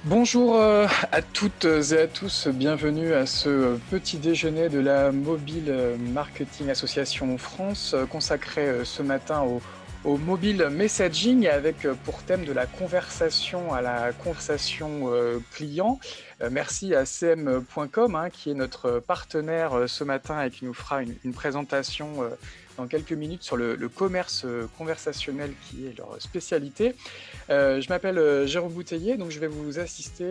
Bonjour à toutes et à tous, bienvenue à ce petit déjeuner de la Mobile Marketing Association France consacré ce matin au mobile messaging avec pour thème de la conversation à la conversation client. Merci à cm.com qui est notre partenaire ce matin et qui nous fera une présentation dans quelques minutes sur le commerce conversationnel qui est leur spécialité. Je m'appelle Jérôme Bouteiller, donc je vais vous assister,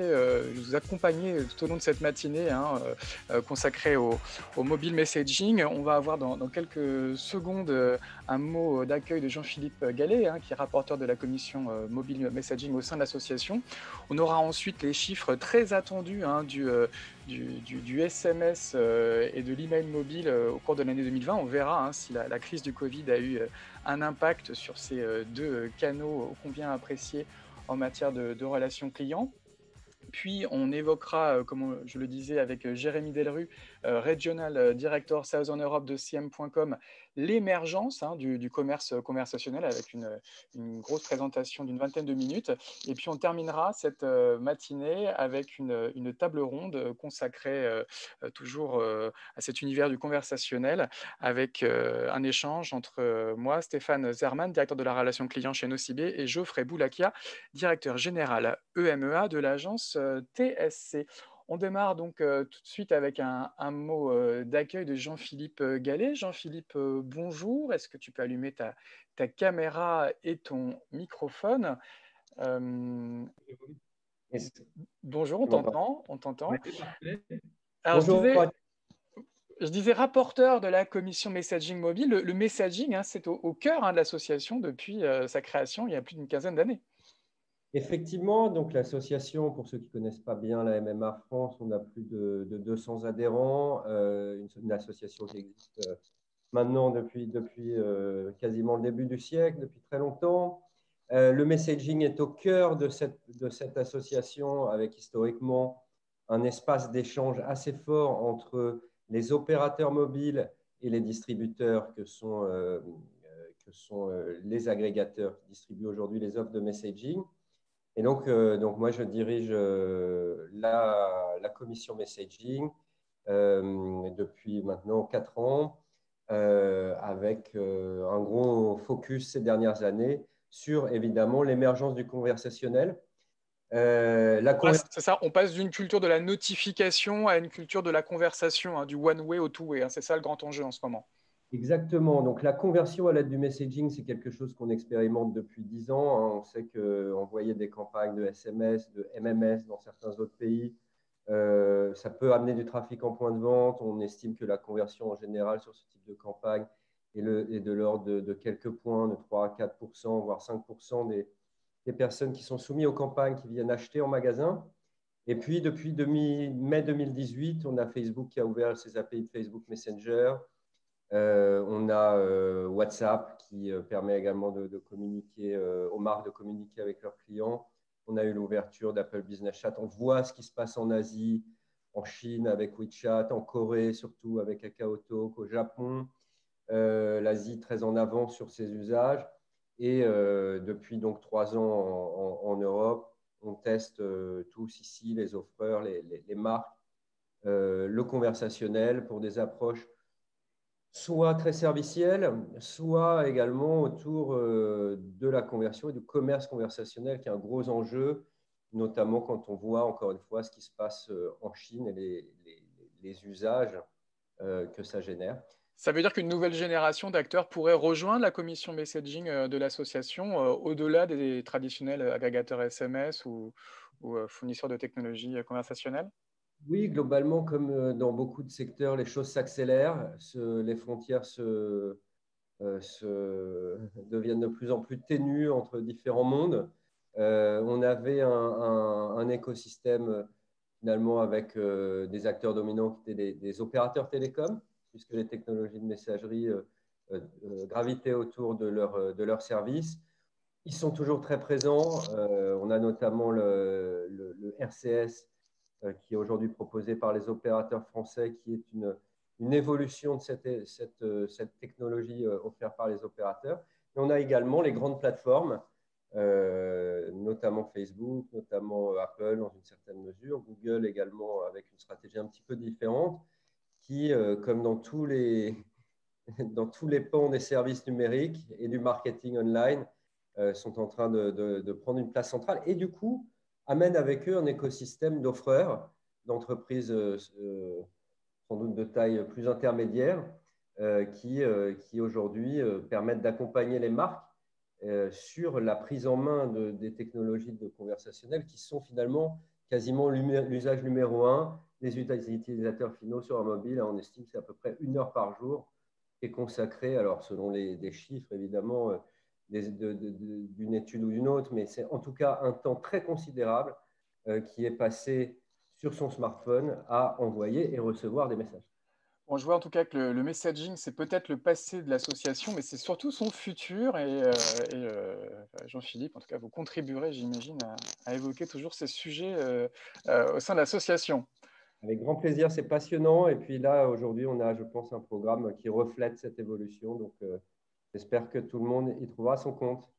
vous accompagner tout au long de cette matinée consacrée au mobile messaging. On va avoir dans quelques secondes un mot d'accueil de Jean-Philippe Gallet, qui est rapporteur de la commission mobile messaging au sein de l'association. On aura ensuite les chiffres très attendus du SMS et de l'email mobile au cours de l'année 2020. On verra si la crise du Covid a eu un impact sur ces deux canaux ô combien appréciés en matière de relations clients. Puis on évoquera, comme je le disais avec Jérémy Delru, Regional Director Southern Europe de CM.com, l'émergence du commerce conversationnel avec une grosse présentation d'une vingtaine de minutes. Et puis on terminera cette matinée avec une table ronde consacrée toujours à cet univers du conversationnel avec un échange entre moi, Stéphane Zerman, directeur de la relation client chez Nocibé, et Geoffrey Boulakia, directeur général EMEA de l'agence TSC. On démarre donc tout de suite avec un mot d'accueil de Jean-Philippe Gallet. Jean-Philippe, bonjour. Est-ce que tu peux allumer ta caméra et ton microphone? Bonjour, on t'entend. Oui, parfait. Alors, Bonjour. je disais rapporteur de la commission messaging mobile. Le messaging, c'est au cœur de l'association depuis sa création il y a plus d'une quinzaine d'années. Effectivement, donc l'association, pour ceux qui ne connaissent pas bien la MMA France, on a plus de 200 adhérents, une association qui existe maintenant depuis quasiment le début du siècle, depuis très longtemps. Le messaging est au cœur de cette association avec historiquement un espace d'échange assez fort entre les opérateurs mobiles et les distributeurs que sont les agrégateurs qui distribuent aujourd'hui les offres de messaging. Et donc moi, je dirige la commission messaging depuis maintenant 4 ans, avec un gros focus ces dernières années sur, évidemment, l'émergence du conversationnel. C'est ça, on passe d'une culture de la notification à une culture de la conversation, du one-way au two-way. C'est ça le grand enjeu en ce moment. Exactement. Donc, la conversion à l'aide du messaging, c'est quelque chose qu'on expérimente depuis 10 ans. On sait qu'envoyer des campagnes de SMS, de MMS dans certains autres pays, ça peut amener du trafic en point de vente. On estime que la conversion en général sur ce type de campagne est de l'ordre de quelques points, de 3 à 4%, voire 5% des personnes qui sont soumises aux campagnes qui viennent acheter en magasin. Et puis, depuis mai 2018, on a Facebook qui a ouvert ses API de Facebook Messenger. On a WhatsApp qui permet également de communiquer aux marques de communiquer avec leurs clients. On a eu l'ouverture d'Apple Business Chat. On voit ce qui se passe en Asie, en Chine avec WeChat, en Corée surtout avec KakaoTalk, au Japon. L'Asie très en avant sur ses usages. Et depuis donc 3 ans en Europe, on teste tous ici, les offreurs, les marques, le conversationnel pour des approches soit très serviciel, soit également autour de la conversion et du commerce conversationnel, qui est un gros enjeu, notamment quand on voit encore une fois ce qui se passe en Chine et les usages que ça génère. Ça veut dire qu'une nouvelle génération d'acteurs pourrait rejoindre la commission messaging de l'association au-delà des traditionnels agrégateurs SMS ou fournisseurs de technologies conversationnelles? Oui, globalement, comme dans beaucoup de secteurs, les choses s'accélèrent, les frontières deviennent de plus en plus ténues entre différents mondes. On avait un écosystème finalement avec des acteurs dominants qui étaient des opérateurs télécoms, puisque les technologies de messagerie gravitaient autour de leur services. Ils sont toujours très présents. On a notamment le RCS qui est aujourd'hui proposée par les opérateurs français, qui est une évolution de cette technologie offerte par les opérateurs. Et on a également les grandes plateformes, notamment Facebook, notamment Apple dans une certaine mesure, Google également avec une stratégie un petit peu différente, qui, comme dans tous les pans des services numériques et du marketing online, sont en train de prendre une place centrale et du coup amènent avec eux un écosystème d'offreurs, d'entreprises sans doute de taille plus intermédiaire, qui aujourd'hui permettent d'accompagner les marques sur la prise en main des technologies de conversationnel qui sont finalement quasiment l'usage numéro un des utilisateurs finaux sur un mobile. On estime que c'est à peu près 1 heure par jour qui est consacrée, alors selon des chiffres évidemment, d'une étude ou d'une autre, mais c'est en tout cas un temps très considérable qui est passé sur son smartphone à envoyer et recevoir des messages. Bon, je vois en tout cas que le messaging, c'est peut-être le passé de l'association, mais c'est surtout son futur. Jean-Philippe, en tout cas, vous contribuerez, j'imagine, à évoquer toujours ces sujets au sein de l'association. Avec grand plaisir, c'est passionnant. Et puis là, aujourd'hui, on a, je pense, un programme qui reflète cette évolution. Donc, j'espère que tout le monde y trouvera son compte.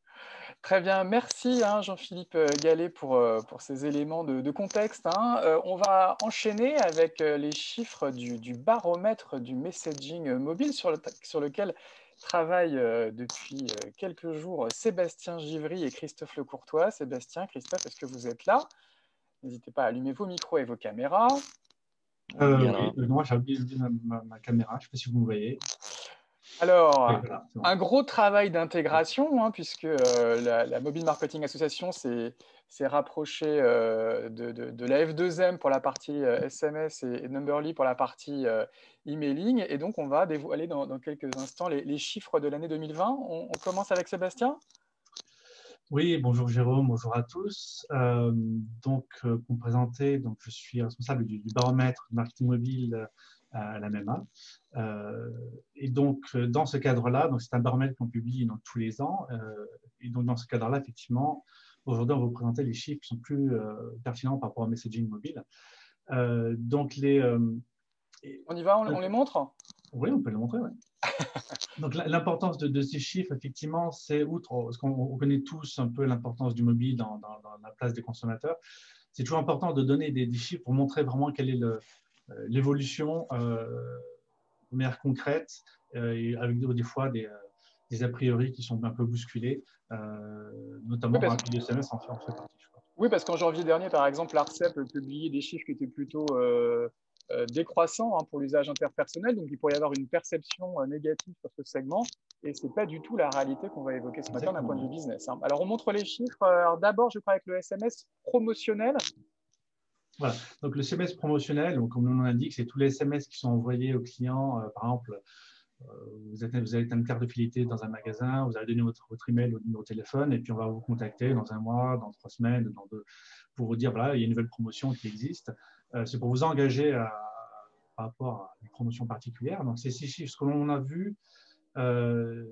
Très bien, merci hein, Jean-Philippe Gallet pour ces éléments de contexte. Hein. On va enchaîner avec les chiffres du baromètre du messaging mobile sur lequel travaillent depuis quelques jours Sébastien Givry et Christophe Lecourtois. Sébastien, Christophe, est-ce que vous êtes là? N'hésitez pas à allumer vos micros et vos caméras. Oui, moi j'ai oublié ma caméra, je ne sais pas si vous me voyez. Alors, Oui, voilà, bon. un gros travail d'intégration, hein, puisque la Mobile Marketing Association s'est rapprochée de la F2M pour la partie SMS et Numberly pour la partie emailing. Et donc, on va dévoiler dans quelques instants les chiffres de l'année 2020. On commence avec Sébastien? Oui, bonjour Jérôme, bonjour à tous. Pour me présenter, je suis responsable du baromètre de marketing mobile à la MEMA. Et donc, dans ce cadre-là, c'est un baromètre qu'on publie tous les ans. Et donc, dans ce cadre-là, effectivement, aujourd'hui, on va vous présenter les chiffres qui sont plus pertinents par rapport au messaging mobile. On y va, on les montre? Oui, on peut les montrer, oui. Donc, l'importance de ces chiffres, effectivement, c'est outre, parce qu'on connaît tous un peu l'importance du mobile dans la place des consommateurs, c'est toujours important de donner des chiffres pour montrer vraiment quelle est l'évolution de manière concrète, et avec des fois des a priori qui sont un peu bousculés, notamment Oui, le SMS en fait partie, je crois. Oui, parce qu'en janvier dernier, par exemple, l'ARCEP publiait des chiffres qui étaient plutôt décroissants hein, pour l'usage interpersonnel. Donc, il pourrait y avoir une perception négative sur ce segment. Et ce n'est pas du tout la réalité qu'on va évoquer ce matin d'un point de vue business. Hein. Alors, on montre les chiffres. Alors, d'abord, je crois avec le SMS promotionnel. Voilà. Donc, le SMS promotionnel, donc, comme le nom l'indique, c'est tous les SMS qui sont envoyés aux clients. Par exemple, vous avez une carte de fidélité dans un magasin, vous avez donné votre email ou numéro de téléphone, et puis on va vous contacter dans un mois, dans 3 semaines, pour vous dire voilà, il y a une nouvelle promotion qui existe. C'est pour vous engager par rapport à une promotion particulière. Donc, ces 6 chiffres, ce que l'on a vu,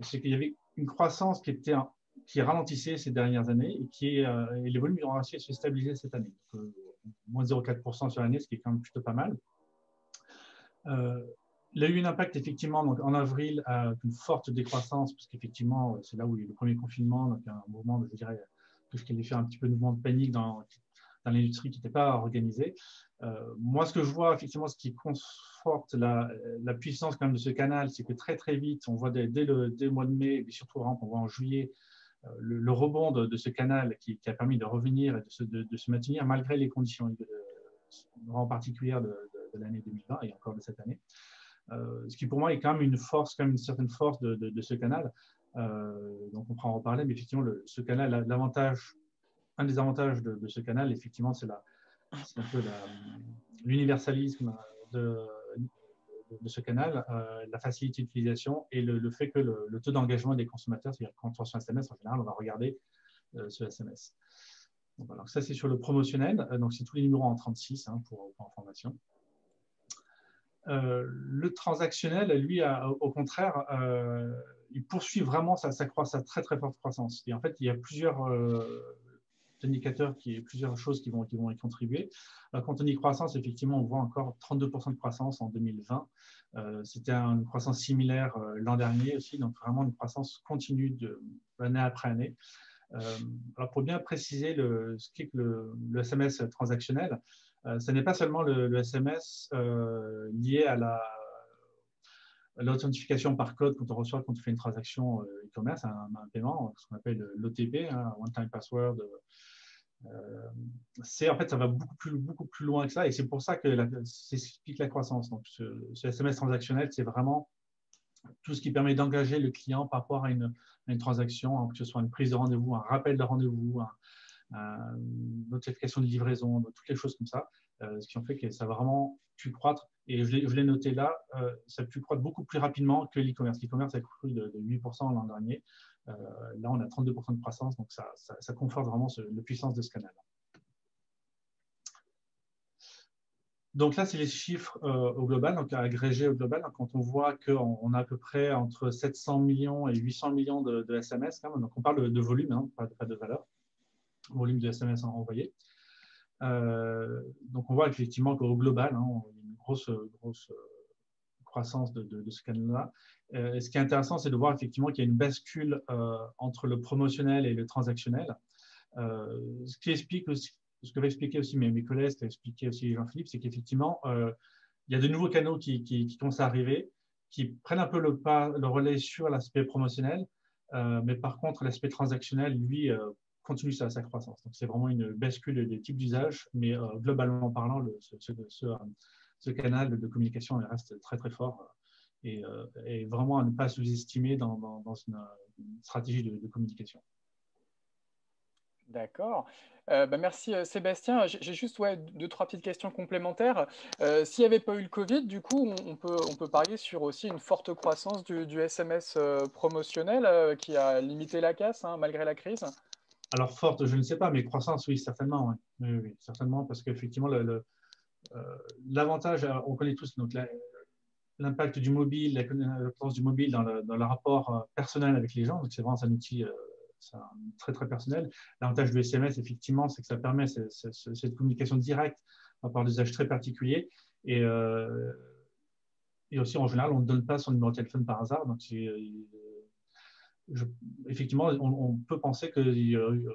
c'est qu'il y avait une croissance qui ralentissait ces dernières années et les volumes ont réussi à se stabiliser cette année. Donc, moins 0,4% sur l'année, ce qui est quand même plutôt pas mal. Il a eu un impact effectivement donc en avril une forte décroissance, parce qu'effectivement c'est là où il y a eu le premier confinement, donc un mouvement, je dirais, que je qualifie un petit peu de mouvement de panique dans l'industrie qui n'était pas organisée. Moi, ce que je vois effectivement, ce qui conforte la puissance quand même de ce canal, c'est que très très vite, on voit dès le mois de mai, et surtout on voit en juillet, le rebond de ce canal qui a permis de revenir et de se maintenir malgré les conditions en particulier de l'année 2020 et encore de cette année. Ce qui pour moi est quand même une force, quand même une certaine force de ce canal. Donc on pourra en reparler, mais effectivement, ce canal, un des avantages de ce canal, effectivement, c'est un peu l'universalisme de ce canal, la facilité d'utilisation et le fait que le taux d'engagement des consommateurs, c'est-à-dire quand on reçoit un SMS, en général, on va regarder ce SMS. Donc, voilà. Ça, c'est sur le promotionnel. Donc, c'est tous les numéros en 36 hein, pour information. Le transactionnel, lui, au contraire, il poursuit vraiment sa très très forte croissance. Et en fait, il y a plusieurs indicateurs, plusieurs choses qui vont y contribuer. Quand on dit croissance, effectivement, on voit encore 32% de croissance en 2020. C'était une croissance similaire l'an dernier aussi, donc vraiment une croissance continue d'année après année. Alors pour bien préciser ce qu'est que le SMS transactionnel, ce n'est pas seulement le SMS lié à l'authentification par code quand on fait une transaction e-commerce, un paiement, ce qu'on appelle l'OTP, One-Time Password. En fait, ça va beaucoup plus loin que ça, et c'est pour ça que c'est ce qui explique la croissance. Donc, ce SMS transactionnel, c'est vraiment tout ce qui permet d'engager le client par rapport à une transaction, que ce soit une prise de rendez-vous, un rappel de rendez-vous, une notification de livraison, toutes les choses comme ça, ce qui en fait que ça va vraiment pu croître. Et je l'ai noté là, ça a pu croître beaucoup plus rapidement que l'e-commerce. L'e-commerce a cru de 8% l'an dernier. Là, on a 32% de croissance, donc ça conforte vraiment la puissance de ce canal. Donc là, c'est les chiffres au global, donc agrégés au global. Donc, quand on voit qu'on a à peu près entre 700 millions et 800 millions de SMS, quand même. Donc on parle de volume, hein, pas de valeur, volume de SMS envoyés. Donc on voit effectivement qu'au global, hein, il y a une grosse croissance de ce canal-là. Ce qui est intéressant, c'est de voir effectivement qu'il y a une bascule entre le promotionnel et le transactionnel. Ce qui explique aussi, ce que va expliquer aussi mes collègues, ce qu'a expliqué aussi Jean-Philippe, c'est qu'effectivement, il y a de nouveaux canaux qui commencent à arriver, qui prennent un peu le relais sur l'aspect promotionnel, mais par contre, l'aspect transactionnel, lui, continue sa croissance. Donc, c'est vraiment une bascule des types d'usages, mais globalement parlant, ce canal de communication il reste très, très fort et vraiment à ne pas sous-estimer dans une stratégie de communication. D'accord. Merci Sébastien. J'ai juste 2-3 petites questions complémentaires. S'il n'y avait pas eu le Covid, du coup, on peut parier sur aussi une forte croissance du SMS promotionnel qui a limité la casse malgré la crise. Alors forte, je ne sais pas, mais croissance, oui, certainement. Oui, certainement, parce qu'effectivement, l'avantage, on connaît tous l'impact du mobile, l'importance du mobile dans le rapport personnel avec les gens. Donc, c'est vraiment un outil très, très personnel. L'avantage du SMS, effectivement, c'est que ça permet cette communication directe par rapport à des usages très particuliers. Et aussi, en général, on ne donne pas son numéro de téléphone par hasard. Donc, effectivement, on peut penser que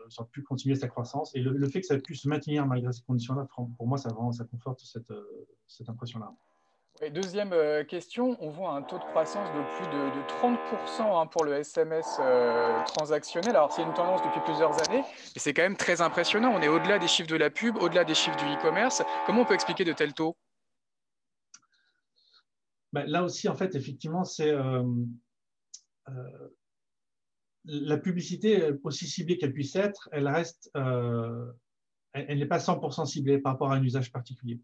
ça a pu continuer sa croissance. Et le fait que ça ait pu se maintenir malgré ces conditions-là, pour moi, ça conforte cette impression-là. Et deuxième question, on voit un taux de croissance de plus de 30% pour le SMS transactionnel. Alors, c'est une tendance depuis plusieurs années, mais c'est quand même très impressionnant. On est au-delà des chiffres de la pub, au-delà des chiffres du e-commerce. Comment on peut expliquer de tels taux? Là aussi, en fait, effectivement, c'est la publicité, aussi ciblée qu'elle puisse être, elle reste, elle n'est pas 100% ciblée par rapport à un usage particulier.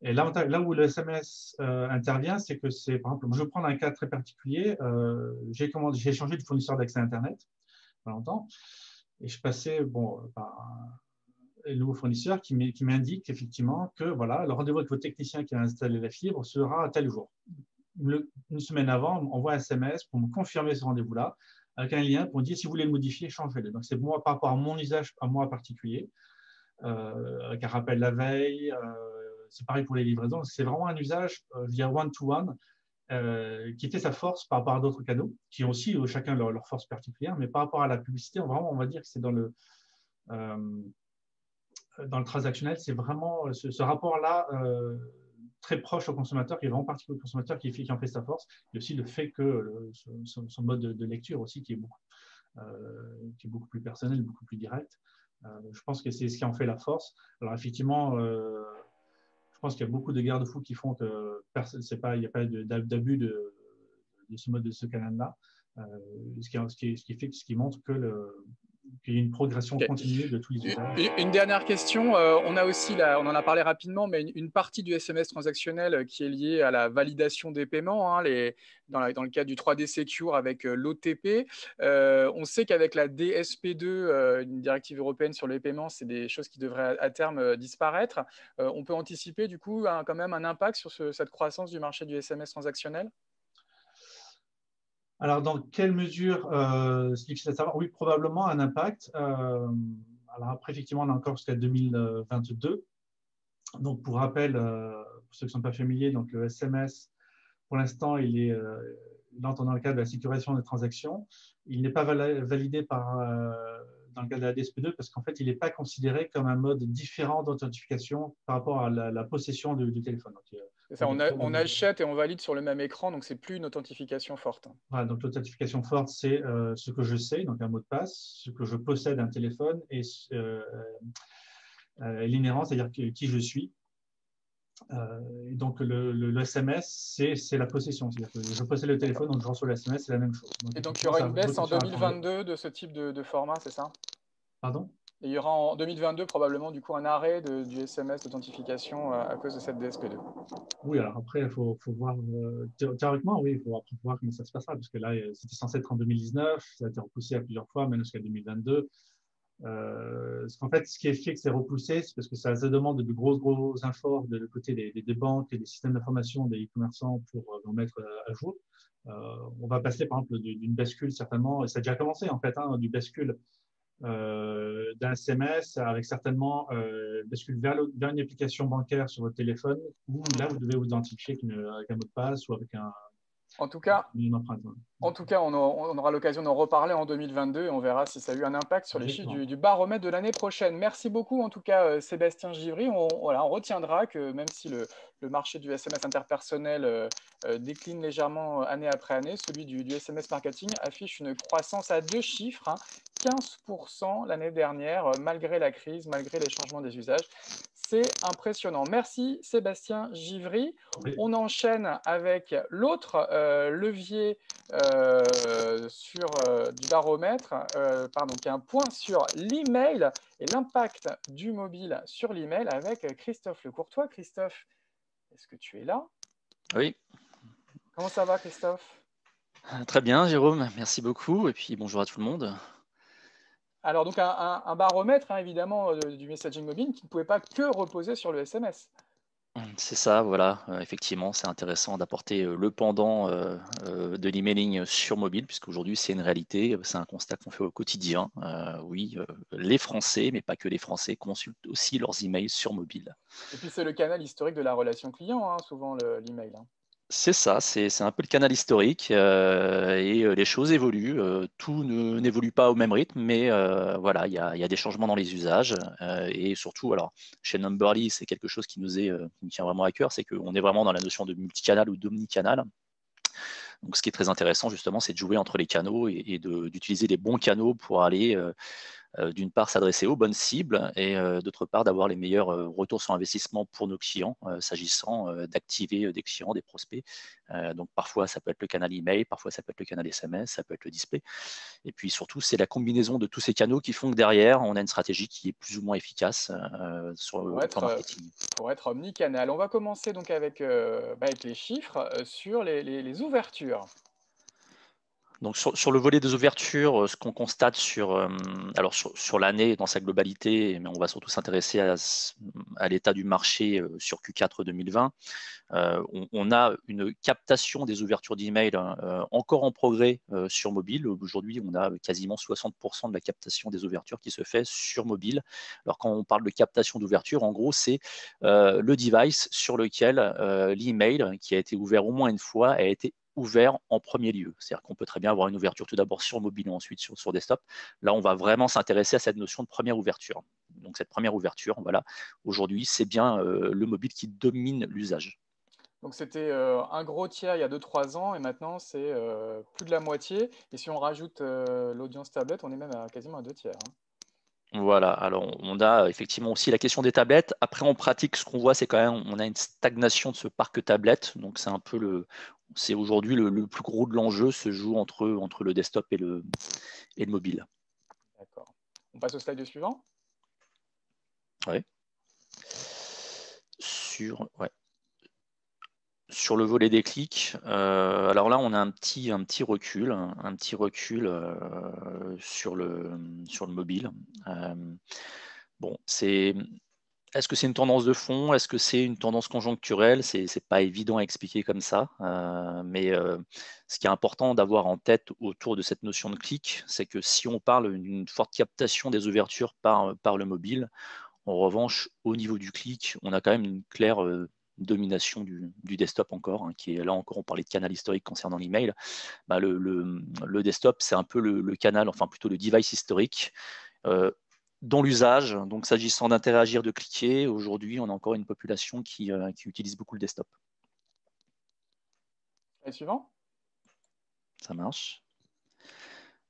Et là où le SMS intervient, c'est que par exemple, je vais prendre un cas très particulier. J'ai changé de fournisseur d'accès à Internet il y a longtemps, et je passais par un nouveau fournisseur qui m'indique effectivement que voilà, le rendez-vous avec votre technicien qui a installé la fibre sera à tel jour. Une semaine avant, on envoie un SMS pour me confirmer ce rendez-vous-là, avec un lien pour me dire si vous voulez le modifier, changez-le. Donc c'est moi par rapport à mon usage à moi particulier, avec un rappel la veille. C'est pareil pour les livraisons. C'est vraiment un usage, je dirais, one-to-one, qui fait sa force par rapport à d'autres canaux, qui ont aussi chacun leur force particulière, mais par rapport à la publicité, on va dire que c'est dans le transactionnel, c'est vraiment ce rapport-là très proche au consommateur, qui est vraiment particulier au consommateur, qui en fait sa force, et aussi le fait que son mode de lecture aussi, qui est beaucoup plus personnel, beaucoup plus direct. Je pense que c'est ce qui en fait la force. Alors effectivement, je pense qu'il y a beaucoup de garde-fous qui font que il n'y a pas d'abus de ce mode, de ce canal-là, ce qui montre qu'il y a une progression continue de tous les usages. Une dernière question, on en a parlé rapidement, mais une partie du SMS transactionnel qui est liée à la validation des paiements, dans le cadre du 3D Secure avec l'OTP. On sait qu'avec la DSP2, une directive européenne sur les paiements, c'est des choses qui devraient à terme disparaître. On peut anticiper du coup quand même un impact sur cette croissance du marché du SMS transactionnel? Alors, dans quelle mesure, c'est difficile à savoir. Oui, probablement un impact. alors après, effectivement, on a encore jusqu'à 2022. Donc, pour rappel, pour ceux qui ne sont pas familiers, donc le SMS, pour l'instant, il entre dans le cadre de la sécurisation des transactions. Il n'est pas validé dans le cadre de la DSP2 parce qu'en fait, il n'est pas considéré comme un mode différent d'authentification par rapport à la possession du téléphone. Donc, C'est ça, on achète et on valide sur le même écran, donc c'est plus une authentification forte. Voilà, donc l'authentification forte, c'est ce que je sais, donc un mot de passe, ce que je possède un téléphone et l'inhérent, c'est-à-dire qui je suis. Donc le SMS, c'est la possession. C'est-à-dire que je possède le téléphone, donc je reçois le SMS, c'est la même chose. Et donc il y aura une baisse en 2022 de ce type de format, c'est ça? Pardon? Et il y aura en 2022 probablement du coup un arrêt du SMS d'authentification à cause de cette DSP2. Oui, alors après, il faut voir, théoriquement, oui, il faut voir comment ça se passera, parce que là, c'était censé être en 2019, ça a été repoussé à plusieurs fois, même jusqu'à 2022. Parce qu'en fait, ce qui fait que c'est repoussé, c'est parce que ça demande de gros efforts de côté des banques et des systèmes d'information des e-commerçants pour nous mettre à jour. On va passer, par exemple, d'une bascule, certainement, et ça a déjà commencé, en fait, du bascule d'un SMS avec certainement bascule vers une application bancaire sur votre téléphone où là, vous devez vous identifier avec un mot de passe ou avec En tout cas, une empreinte. on aura l'occasion d'en reparler en 2022 et on verra si ça a eu un impact sur les chiffres du baromètre de l'année prochaine. Merci beaucoup en tout cas Sébastien Givry. On retiendra que même si le marché du SMS interpersonnel décline légèrement année après année, celui du SMS marketing affiche une croissance à 2 chiffres, 15% l'année dernière, malgré la crise, malgré les changements des usages. C'est impressionnant. Merci Sébastien Givry. Oui. On enchaîne avec l'autre levier du baromètre, qui est un point sur l'email et l'impact du mobile sur l'email avec Christophe Lecourtois. Christophe, est-ce que tu es là? Oui. Comment ça va, Christophe? Très bien, Jérôme, merci beaucoup. Et puis bonjour à tout le monde. Alors, donc, un baromètre, évidemment, du messaging mobile qui ne pouvait pas que reposer sur le SMS. C'est ça, voilà. Effectivement, c'est intéressant d'apporter le pendant de l'emailing sur mobile, puisqu'aujourd'hui, c'est une réalité, c'est un constat qu'on fait au quotidien. Oui, les Français, mais pas que les Français, consultent aussi leurs emails sur mobile. Et puis, c'est le canal historique de la relation client, souvent, l'email. C'est ça, c'est un peu le canal historique et les choses évoluent. Tout n'évolue pas au même rythme, mais voilà, il y a des changements dans les usages et surtout, alors chez Numberly, c'est quelque chose qui nous tient vraiment à cœur, c'est qu'on est vraiment dans la notion de multicanal ou d'omnicanal. Donc, ce qui est très intéressant justement, c'est de jouer entre les canaux et d'utiliser les bons canaux pour aller d'une part s'adresser aux bonnes cibles et d'autre part d'avoir les meilleurs retours sur investissement pour nos clients, s'agissant d'activer des clients, des prospects. Donc parfois ça peut être le canal email, parfois ça peut être le canal SMS, ça peut être le display. Et puis surtout c'est la combinaison de tous ces canaux qui font que derrière on a une stratégie qui est plus ou moins efficace sur le plan marketing. Pour être omnicanal. On va commencer donc avec les chiffres sur les ouvertures. Donc sur le volet des ouvertures, ce qu'on constate sur l'année dans sa globalité, mais on va surtout s'intéresser à l'état du marché sur Q4 2020, on a une captation des ouvertures d'email encore en progrès sur mobile. Aujourd'hui, on a quasiment 60% de la captation des ouvertures qui se fait sur mobile. Alors quand on parle de captation d'ouverture, en gros, c'est le device sur lequel l'email qui a été ouvert au moins une fois a été ouvert en premier lieu. C'est-à-dire qu'on peut très bien avoir une ouverture tout d'abord sur mobile et ensuite sur desktop. Là, on va vraiment s'intéresser à cette notion de première ouverture. Donc cette première ouverture, voilà, aujourd'hui, c'est bien le mobile qui domine l'usage. Donc c'était un gros tiers il y a 2-3 ans et maintenant c'est plus de la moitié. Et si on rajoute l'audience tablette, on est même quasiment à 2 tiers. Voilà, alors on a effectivement aussi la question des tablettes. Après, en pratique, ce qu'on voit, c'est quand même on a une stagnation de ce parc tablette. Donc c'est un peu c'est aujourd'hui le plus gros de l'enjeu se joue entre le desktop et le mobile. D'accord. On passe au slide suivant. Oui. Sur le volet des clics, alors là, on a un petit recul sur le mobile. Bon, c'est Est-ce que c'est une tendance de fond? Est-ce que c'est une tendance conjoncturelle? C'est pas évident à expliquer comme ça. Mais ce qui est important d'avoir en tête autour de cette notion de clic, c'est que si on parle d'une forte captation des ouvertures par le mobile, en revanche, au niveau du clic, on a quand même une claire domination du desktop encore, hein, qui est là encore, on parlait de canal historique concernant l'email. Bah, le desktop, c'est un peu le canal, enfin plutôt le device historique. Dans l'usage, donc s'agissant d'interagir, de cliquer, aujourd'hui, on a encore une population qui utilise beaucoup le desktop. Et suivant. Ça marche.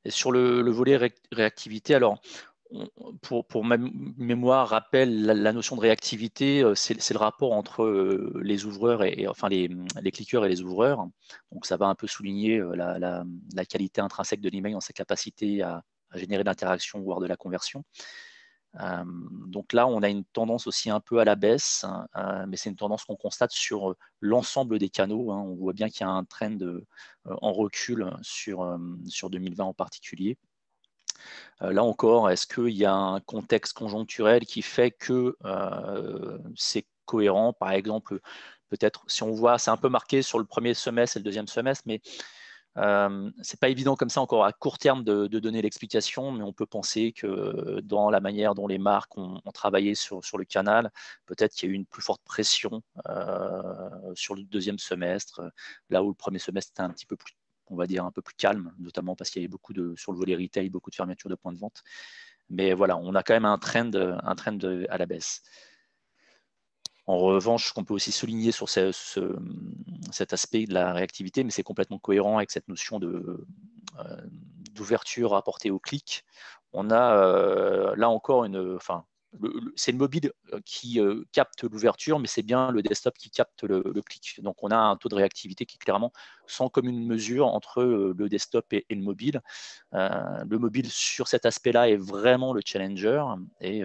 Et sur le volet réactivité, alors, pour ma mémoire, rappel, la notion de réactivité, c'est le rapport entre les ouvreurs et enfin les cliqueurs et les ouvreurs. Donc, ça va un peu souligner la qualité intrinsèque de l'email dans sa capacité à générer de l'interaction, voire de la conversion. Donc là, on a une tendance aussi un peu à la baisse, mais c'est une tendance qu'on constate sur l'ensemble des canaux. Hein. On voit bien qu'il y a un trend en recul sur 2020 en particulier. Là encore, est-ce qu'il y a un contexte conjoncturel qui fait que c'est cohérent? Par exemple, peut-être si on voit, c'est un peu marqué sur le premier semestre et le deuxième semestre, mais c'est pas évident comme ça encore à court terme de donner l'explication, mais on peut penser que dans la manière dont les marques ont travaillé sur le canal, peut-être qu'il y a eu une plus forte pression sur le deuxième semestre, là où le premier semestre était un petit peu plus, on va dire, un peu plus calme, notamment parce qu'il y avait beaucoup sur le volet retail, beaucoup de fermetures de points de vente. Mais voilà, on a quand même un trend à la baisse. En revanche, ce qu'on peut aussi souligner sur cet aspect de la réactivité, mais c'est complètement cohérent avec cette notion d'ouverture apportée au clic. On a là encore c'est le mobile qui capte l'ouverture, mais c'est bien le desktop qui capte le clic. Donc on a un taux de réactivité qui est clairement sans commune mesure entre le desktop et le mobile. Le mobile sur cet aspect-là est vraiment le challenger et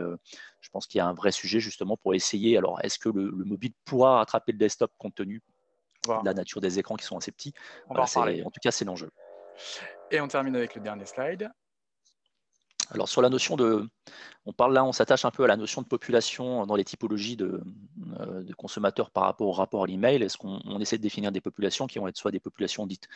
je pense qu'il y a un vrai sujet justement pour essayer. Alors, est-ce que le mobile pourra rattraper le desktop compte tenu de la nature des écrans qui sont assez petits? Voilà, en tout cas, c'est l'enjeu. Et on termine avec le dernier slide. Alors, sur la notion on s'attache un peu à la notion de population dans les typologies de consommateurs par rapport au rapport à l'email. Est-ce qu'on essaie de définir des populations qui vont être soit des populations dites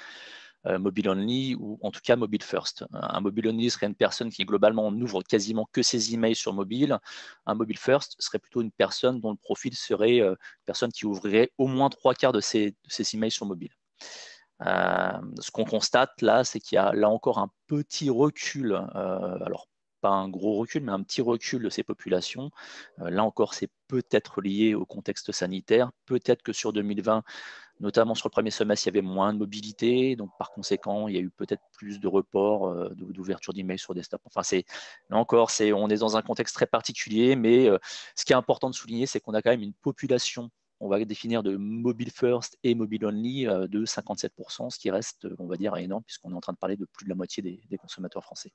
mobile only ou en tout cas mobile first. Un mobile only serait une personne qui globalement n'ouvre quasiment que ses emails sur mobile. Un mobile first serait plutôt une personne dont le profil serait une personne qui ouvrirait au moins 3/4 de ses emails sur mobile. Ce qu'on constate là, c'est qu'il y a là encore un petit recul, alors pas un gros recul, mais un petit recul de ces populations. Là encore, c'est peut-être lié au contexte sanitaire. Peut-être que sur 2020, notamment sur le premier semestre, il y avait moins de mobilité, donc par conséquent, il y a eu peut-être plus de reports d'ouverture d'email sur desktop. Enfin, là encore, on est dans un contexte très particulier, mais ce qui est important de souligner, c'est qu'on a quand même une population, on va définir de mobile first et mobile only de 57%, ce qui reste, on va dire, énorme, puisqu'on est en train de parler de plus de la moitié des consommateurs français.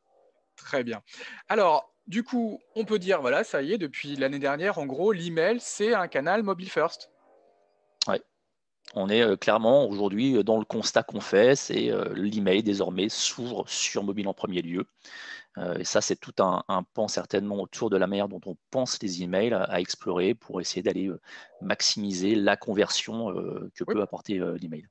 Très bien. Alors, du coup, on peut dire, voilà, ça y est, depuis l'année dernière, en gros, l'email, c'est un canal mobile first. Ouais. On est clairement aujourd'hui dans le constat qu'on fait, c'est l'email désormais s'ouvre sur mobile en premier lieu. Et ça, c'est tout un pan certainement autour de la manière dont on pense les emails à explorer pour essayer d'aller maximiser la conversion que peut apporter l'email.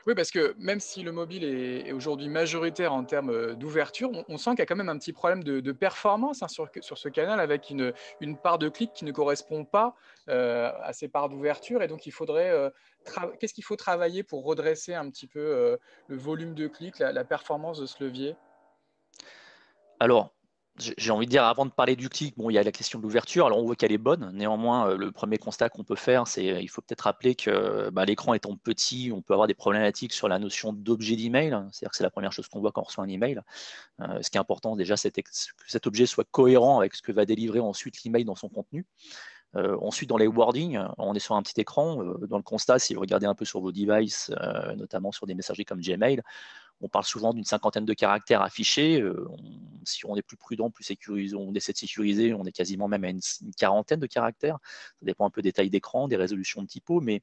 Oui, parce que même si le mobile est aujourd'hui majoritaire en termes d'ouverture, on sent qu'il y a quand même un petit problème de performance hein, sur ce canal avec une part de clic qui ne correspond pas à ces parts d'ouverture. Et donc, il faudrait qu'est-ce qu'il faut travailler pour redresser un petit peu le volume de clics, la performance de ce levier? Alors, j'ai envie de dire, avant de parler du clic, bon, il y a la question de l'ouverture. Alors, on voit qu'elle est bonne. Néanmoins, le premier constat qu'on peut faire, c'est il faut peut-être rappeler que l'écran étant petit, on peut avoir des problématiques sur la notion d'objet d'email. C'est-à-dire que c'est la première chose qu'on voit quand on reçoit un email. Ce qui est important, déjà, c'est que cet objet soit cohérent avec ce que va délivrer ensuite l'email dans son contenu. Ensuite, dans les wordings, on est sur un petit écran. Dans le constat, si vous regardez un peu sur vos devices, notamment sur des messageries comme Gmail, on parle souvent d'une 50aine de caractères affichés. Si on est plus prudent, plus sécurisé, on essaie de sécuriser, on est quasiment même à une 40aine de caractères. Ça dépend un peu des tailles d'écran, des résolutions de typo, mais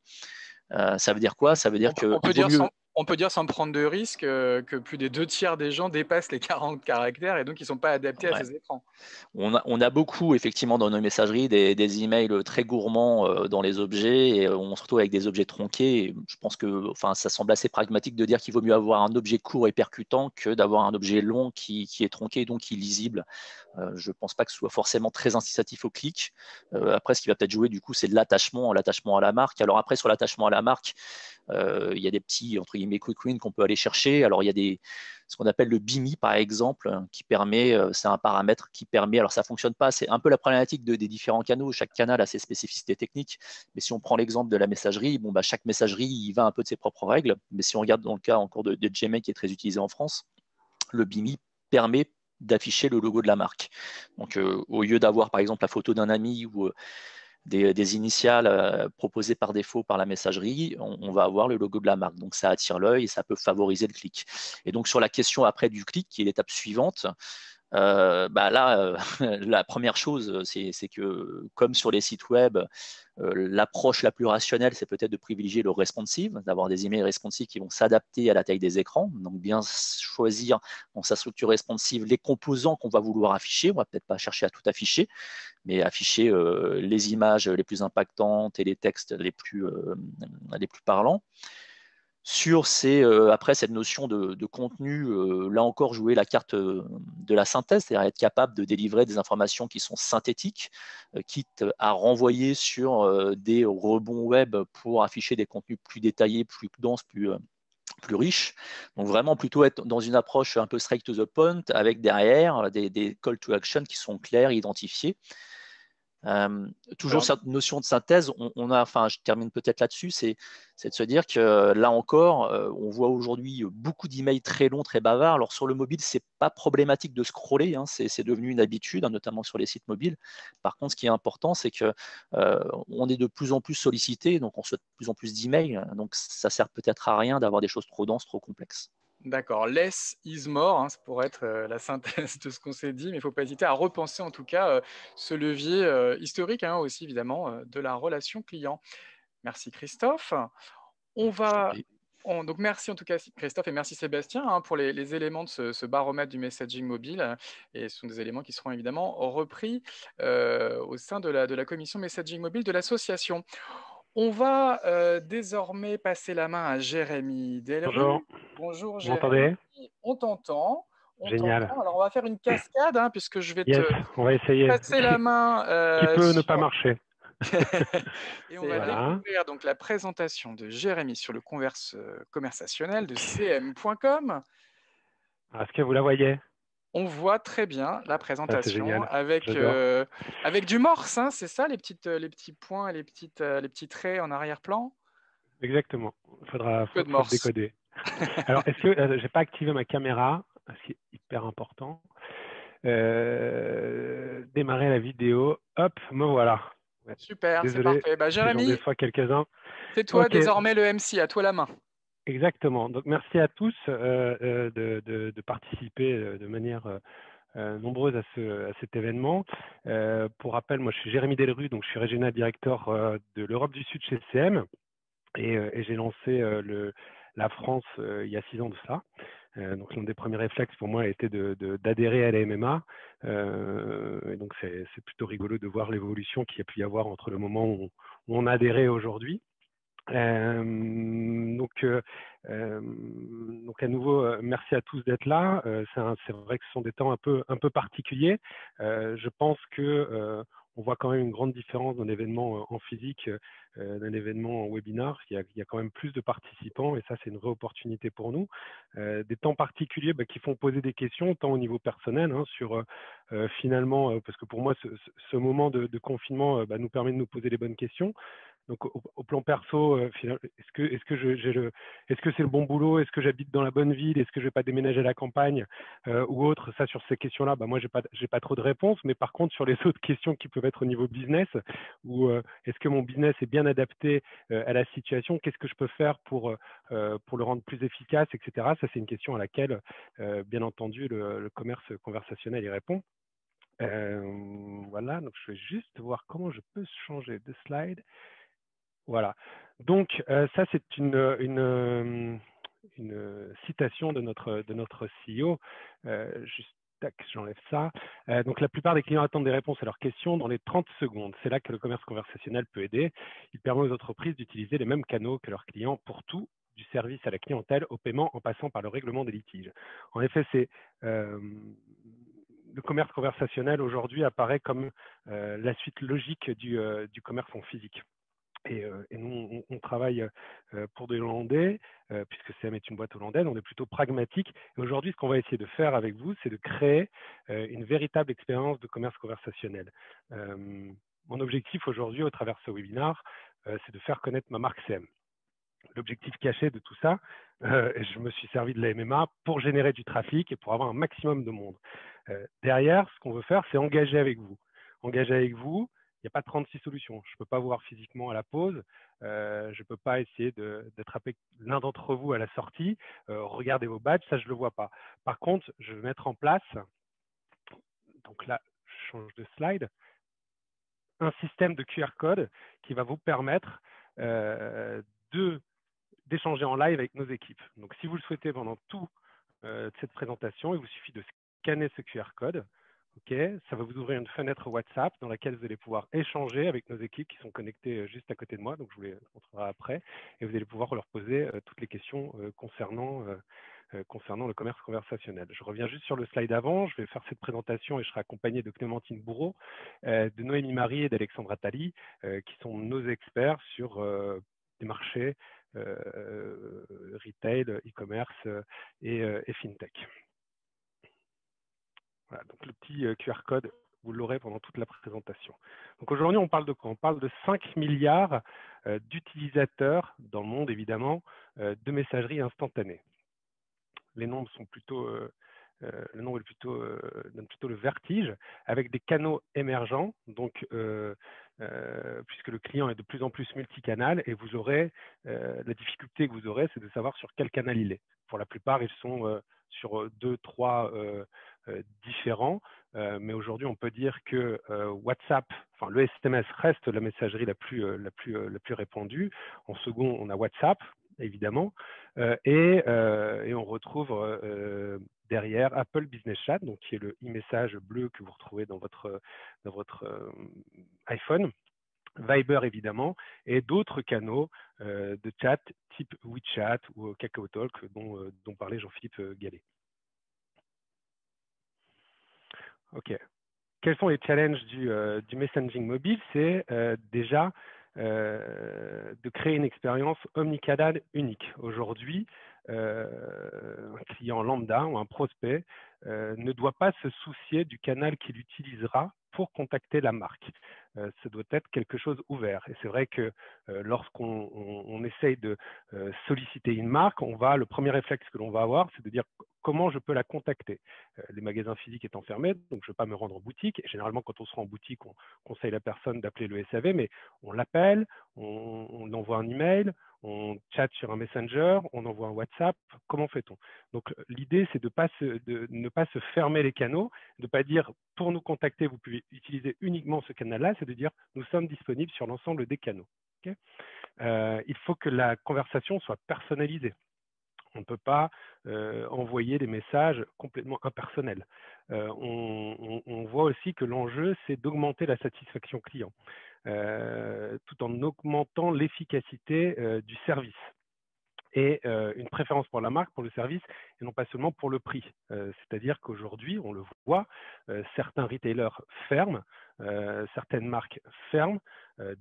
ça veut dire quoi? Ça veut dire que on peut dire On peut dire sans prendre de risque que plus des 2/3 des gens dépassent les 40 caractères et donc ils ne sont pas adaptés à Ouais. ces écrans. On a beaucoup, effectivement, dans nos messageries, des emails très gourmands dans les objets, et on se retrouve avec des objets tronqués. Et je pense que ça semble assez pragmatique de dire qu'il vaut mieux avoir un objet court et percutant que d'avoir un objet long qui est tronqué et donc illisible. Je ne pense pas que ce soit forcément très incitatif au clic. Après, ce qui va peut-être jouer, du coup, c'est de l'attachement à la marque. Alors après, sur l'attachement à la marque, il y a des petits, entre guillemets, quick wins qu'on peut aller chercher. Alors, il y a ce qu'on appelle le BIMI, par exemple, qui permet, c'est un paramètre qui permet, alors ça ne fonctionne pas, c'est un peu la problématique des différents canaux. Chaque canal a ses spécificités techniques. Mais si on prend l'exemple de la messagerie, chaque messagerie, il va un peu de ses propres règles. Mais si on regarde dans le cas encore de Gmail, qui est très utilisé en France, le BIMI permet d'afficher le logo de la marque. Donc, au lieu d'avoir, par exemple, la photo d'un ami ou des initiales proposées par défaut par la messagerie, on va avoir le logo de la marque. Donc ça attire l'œil et ça peut favoriser le clic. Et donc sur la question après du clic, qui est l'étape suivante, la première chose, c'est que comme sur les sites web, l'approche la plus rationnelle, c'est peut-être de privilégier le responsive, d'avoir des emails responsives qui vont s'adapter à la taille des écrans. Donc bien choisir dans sa structure responsive les composants qu'on va vouloir afficher. On va peut-être pas chercher à tout afficher, mais afficher les images les plus impactantes et les textes les plus parlants. Sur après cette notion de contenu, là encore jouer la carte de la synthèse, c'est-à-dire être capable de délivrer des informations qui sont synthétiques, quitte à renvoyer sur des rebonds web pour afficher des contenus plus détaillés, plus denses, plus riches. Donc vraiment plutôt être dans une approche un peu straight to the point, avec derrière des call to action qui sont clairs, identifiés. Toujours Alors, cette notion de synthèse, je termine peut-être là-dessus, c'est de se dire que là encore, on voit aujourd'hui beaucoup d'emails très longs, très bavards. Alors sur le mobile, c'est pas problématique de scroller, hein, c'est devenu une habitude, hein, notamment sur les sites mobiles. Par contre, ce qui est important, c'est que on est de plus en plus sollicité, donc on reçoit de plus en plus d'emails, donc ça sert peut-être à rien d'avoir des choses trop denses, trop complexes. d'accord, less is more, hein, ça pourrait être la synthèse de ce qu'on s'est dit, mais il ne faut pas hésiter à repenser en tout cas ce levier historique hein, aussi évidemment de la relation client. Merci Christophe. On Je t'en va, prie. donc merci en tout cas Christophe et merci Sébastien hein, pour les éléments de ce baromètre du messaging mobile et ce sont des éléments qui seront évidemment repris au sein de la commission messaging mobile de l'association. On va désormais passer la main à Jérémy Bonjour, Delru. Bonjour vous Jérémy, m'entendez? on t'entend. On Génial. t'entend. Alors on va faire une cascade hein, puisque je vais Yes, te on va essayer. passer la main Qui peut ne pas sur marcher. et on va Voilà. découvrir donc la présentation de Jérémy sur le conversationnel de cm.com. Est-ce que vous la voyez? On voit très bien la Ah, c'est présentation génial. avec, J'adore. avec du morse, hein, c'est ça, les petits points et les petits traits en arrière-plan? Exactement. Que de Faut le morse. décoder. Alors, est-ce que j'ai pas activé ma caméra, ce qui est hyper important. Démarrer la vidéo. Hop, me voilà. Ouais. Super, c'est Désolé parfait. Bah, si j'en Jérémy, déçois quelques-uns. c'est toi Ok, désormais le MC, à toi la main. exactement. Donc, merci à tous de participer de manière nombreuses à cet événement. Pour rappel, moi je suis Jérémy Delru, donc je suis régional directeur de l'Europe du Sud chez CM et j'ai lancé la France il y a 6 ans de ça. Donc l'un des premiers réflexes pour moi a été d'adhérer à la MMA. Et donc c'est plutôt rigolo de voir l'évolution qu'il y a pu y avoir entre le moment où on a adhéré aujourd'hui. Donc à nouveau, merci à tous d'être là. C'est vrai que ce sont des temps un peu particuliers. Je pense que on voit quand même une grande différence d'un événement en physique, d'un événement en webinar. Il y a quand même plus de participants et ça, c'est une vraie opportunité pour nous. Des temps particuliers qui font poser des questions, tant au niveau personnel, hein, sur finalement, parce que pour moi, ce moment de confinement nous permet de nous poser les bonnes questions. Donc au plan perso, est-ce que c'est le bon boulot? Est-ce que j'habite dans la bonne ville? Est-ce que je vais pas déménager à la campagne ou autre? Ça, sur ces questions-là, moi j'ai pas trop de réponses. Mais par contre, sur les autres questions qui peuvent être au niveau business, ou est-ce que mon business est bien adapté à la situation? Qu'est-ce que je peux faire pour le rendre plus efficace, etc. Ça, c'est une question à laquelle, bien entendu, le commerce conversationnel y répond. Voilà, donc je vais juste voir comment je peux changer de slide. Voilà. Donc, ça, c'est citation de notre CEO. Juste, tac, j'enlève ça. Donc, la plupart des clients attendent des réponses à leurs questions dans les 30 secondes. C'est là que le commerce conversationnel peut aider. Il permet aux entreprises d'utiliser les mêmes canaux que leurs clients pour tout, du service à la clientèle au paiement en passant par le règlement des litiges. En effet, le commerce conversationnel aujourd'hui apparaît comme la suite logique du commerce en physique. Et nous, on travaille pour des Hollandais, puisque CM est une boîte hollandaise, on est plutôt pragmatique. Et aujourd'hui, ce qu'on va essayer de faire avec vous, c'est de créer une véritable expérience de commerce conversationnel. Mon objectif aujourd'hui, au travers de ce webinaire, c'est de faire connaître ma marque CM. L'objectif caché de tout ça, je me suis servi de la MMA pour générer du trafic et pour avoir un maximum de monde. Derrière, ce qu'on veut faire, c'est engager avec vous. Engager avec vous, il n'y a pas 36 solutions. Je ne peux pas vous voir physiquement à la pause. Je ne peux pas essayer d'attraper l'un d'entre vous à la sortie. Regardez vos badges, ça, je ne le vois pas. Par contre, je vais mettre en place, donc là, je change de slide, un système de QR code qui va vous permettre d'échanger en live avec nos équipes. Donc, si vous le souhaitez pendant toute cette présentation, il vous suffit de scanner ce QR code. Okay, ça va vous ouvrir une fenêtre WhatsApp dans laquelle vous allez pouvoir échanger avec nos équipes qui sont connectées juste à côté de moi. Donc, je vous les montrerai après. Et vous allez pouvoir leur poser toutes les questions concernant le commerce conversationnel. Je reviens juste sur le slide avant. Je vais faire cette présentation et je serai accompagné de Clémentine Bourreau, de Noémie Marie et d'Alexandre Attali, qui sont nos experts sur des marchés retail, e-commerce et fintech. Voilà, donc le petit QR code, vous l'aurez pendant toute la présentation. Donc aujourd'hui, on parle de quoi? On parle de 5 milliards d'utilisateurs dans le monde, évidemment, de messagerie instantanée. Les nombres sont plutôt, le nombre est donne plutôt le vertige, avec des canaux émergents, donc puisque le client est de plus en plus multicanal, et vous aurez, la difficulté que vous aurez, c'est de savoir sur quel canal il est. Pour la plupart, ils sont sur 2, 3 différents, mais aujourd'hui, on peut dire que WhatsApp, enfin le SMS reste la messagerie la plus répandue. En second, on a WhatsApp, évidemment, et on retrouve derrière Apple Business Chat, donc qui est le e-message bleu que vous retrouvez dans votre iPhone. Viber évidemment, et d'autres canaux de chat type WeChat ou KakaoTalk dont parlait Jean-Philippe Gallet. Ok. Quels sont les challenges du messaging mobile? C'est déjà de créer une expérience omnicanale unique. Aujourd'hui, un client lambda ou un prospect ne doit pas se soucier du canal qu'il utilisera pour contacter la marque. Ça doit être quelque chose ouvert. Et c'est vrai que lorsqu'on essaye de solliciter une marque, le premier réflexe que l'on va avoir, c'est de dire comment je peux la contacter. Les magasins physiques étant fermés, donc je ne vais pas me rendre en boutique. Et généralement, quand on se rend en boutique, on conseille la personne d'appeler le SAV, mais on l'appelle, on envoie un email, on chatte sur un messenger, on envoie un WhatsApp. Comment fait-on? Donc, l'idée, c'est de ne pas se fermer les canaux, de ne pas dire pour nous contacter, vous pouvez utiliser uniquement ce canal-là, c'est de dire nous sommes disponibles sur l'ensemble des canaux. Okay, il faut que la conversation soit personnalisée. On ne peut pas envoyer des messages complètement impersonnels. On voit aussi que l'enjeu, c'est d'augmenter la satisfaction client, tout en augmentant l'efficacité du service. Et une préférence pour la marque, pour le service, et non pas seulement pour le prix. C'est-à-dire qu'aujourd'hui, on le voit, certains retailers ferment, certaines marques ferment,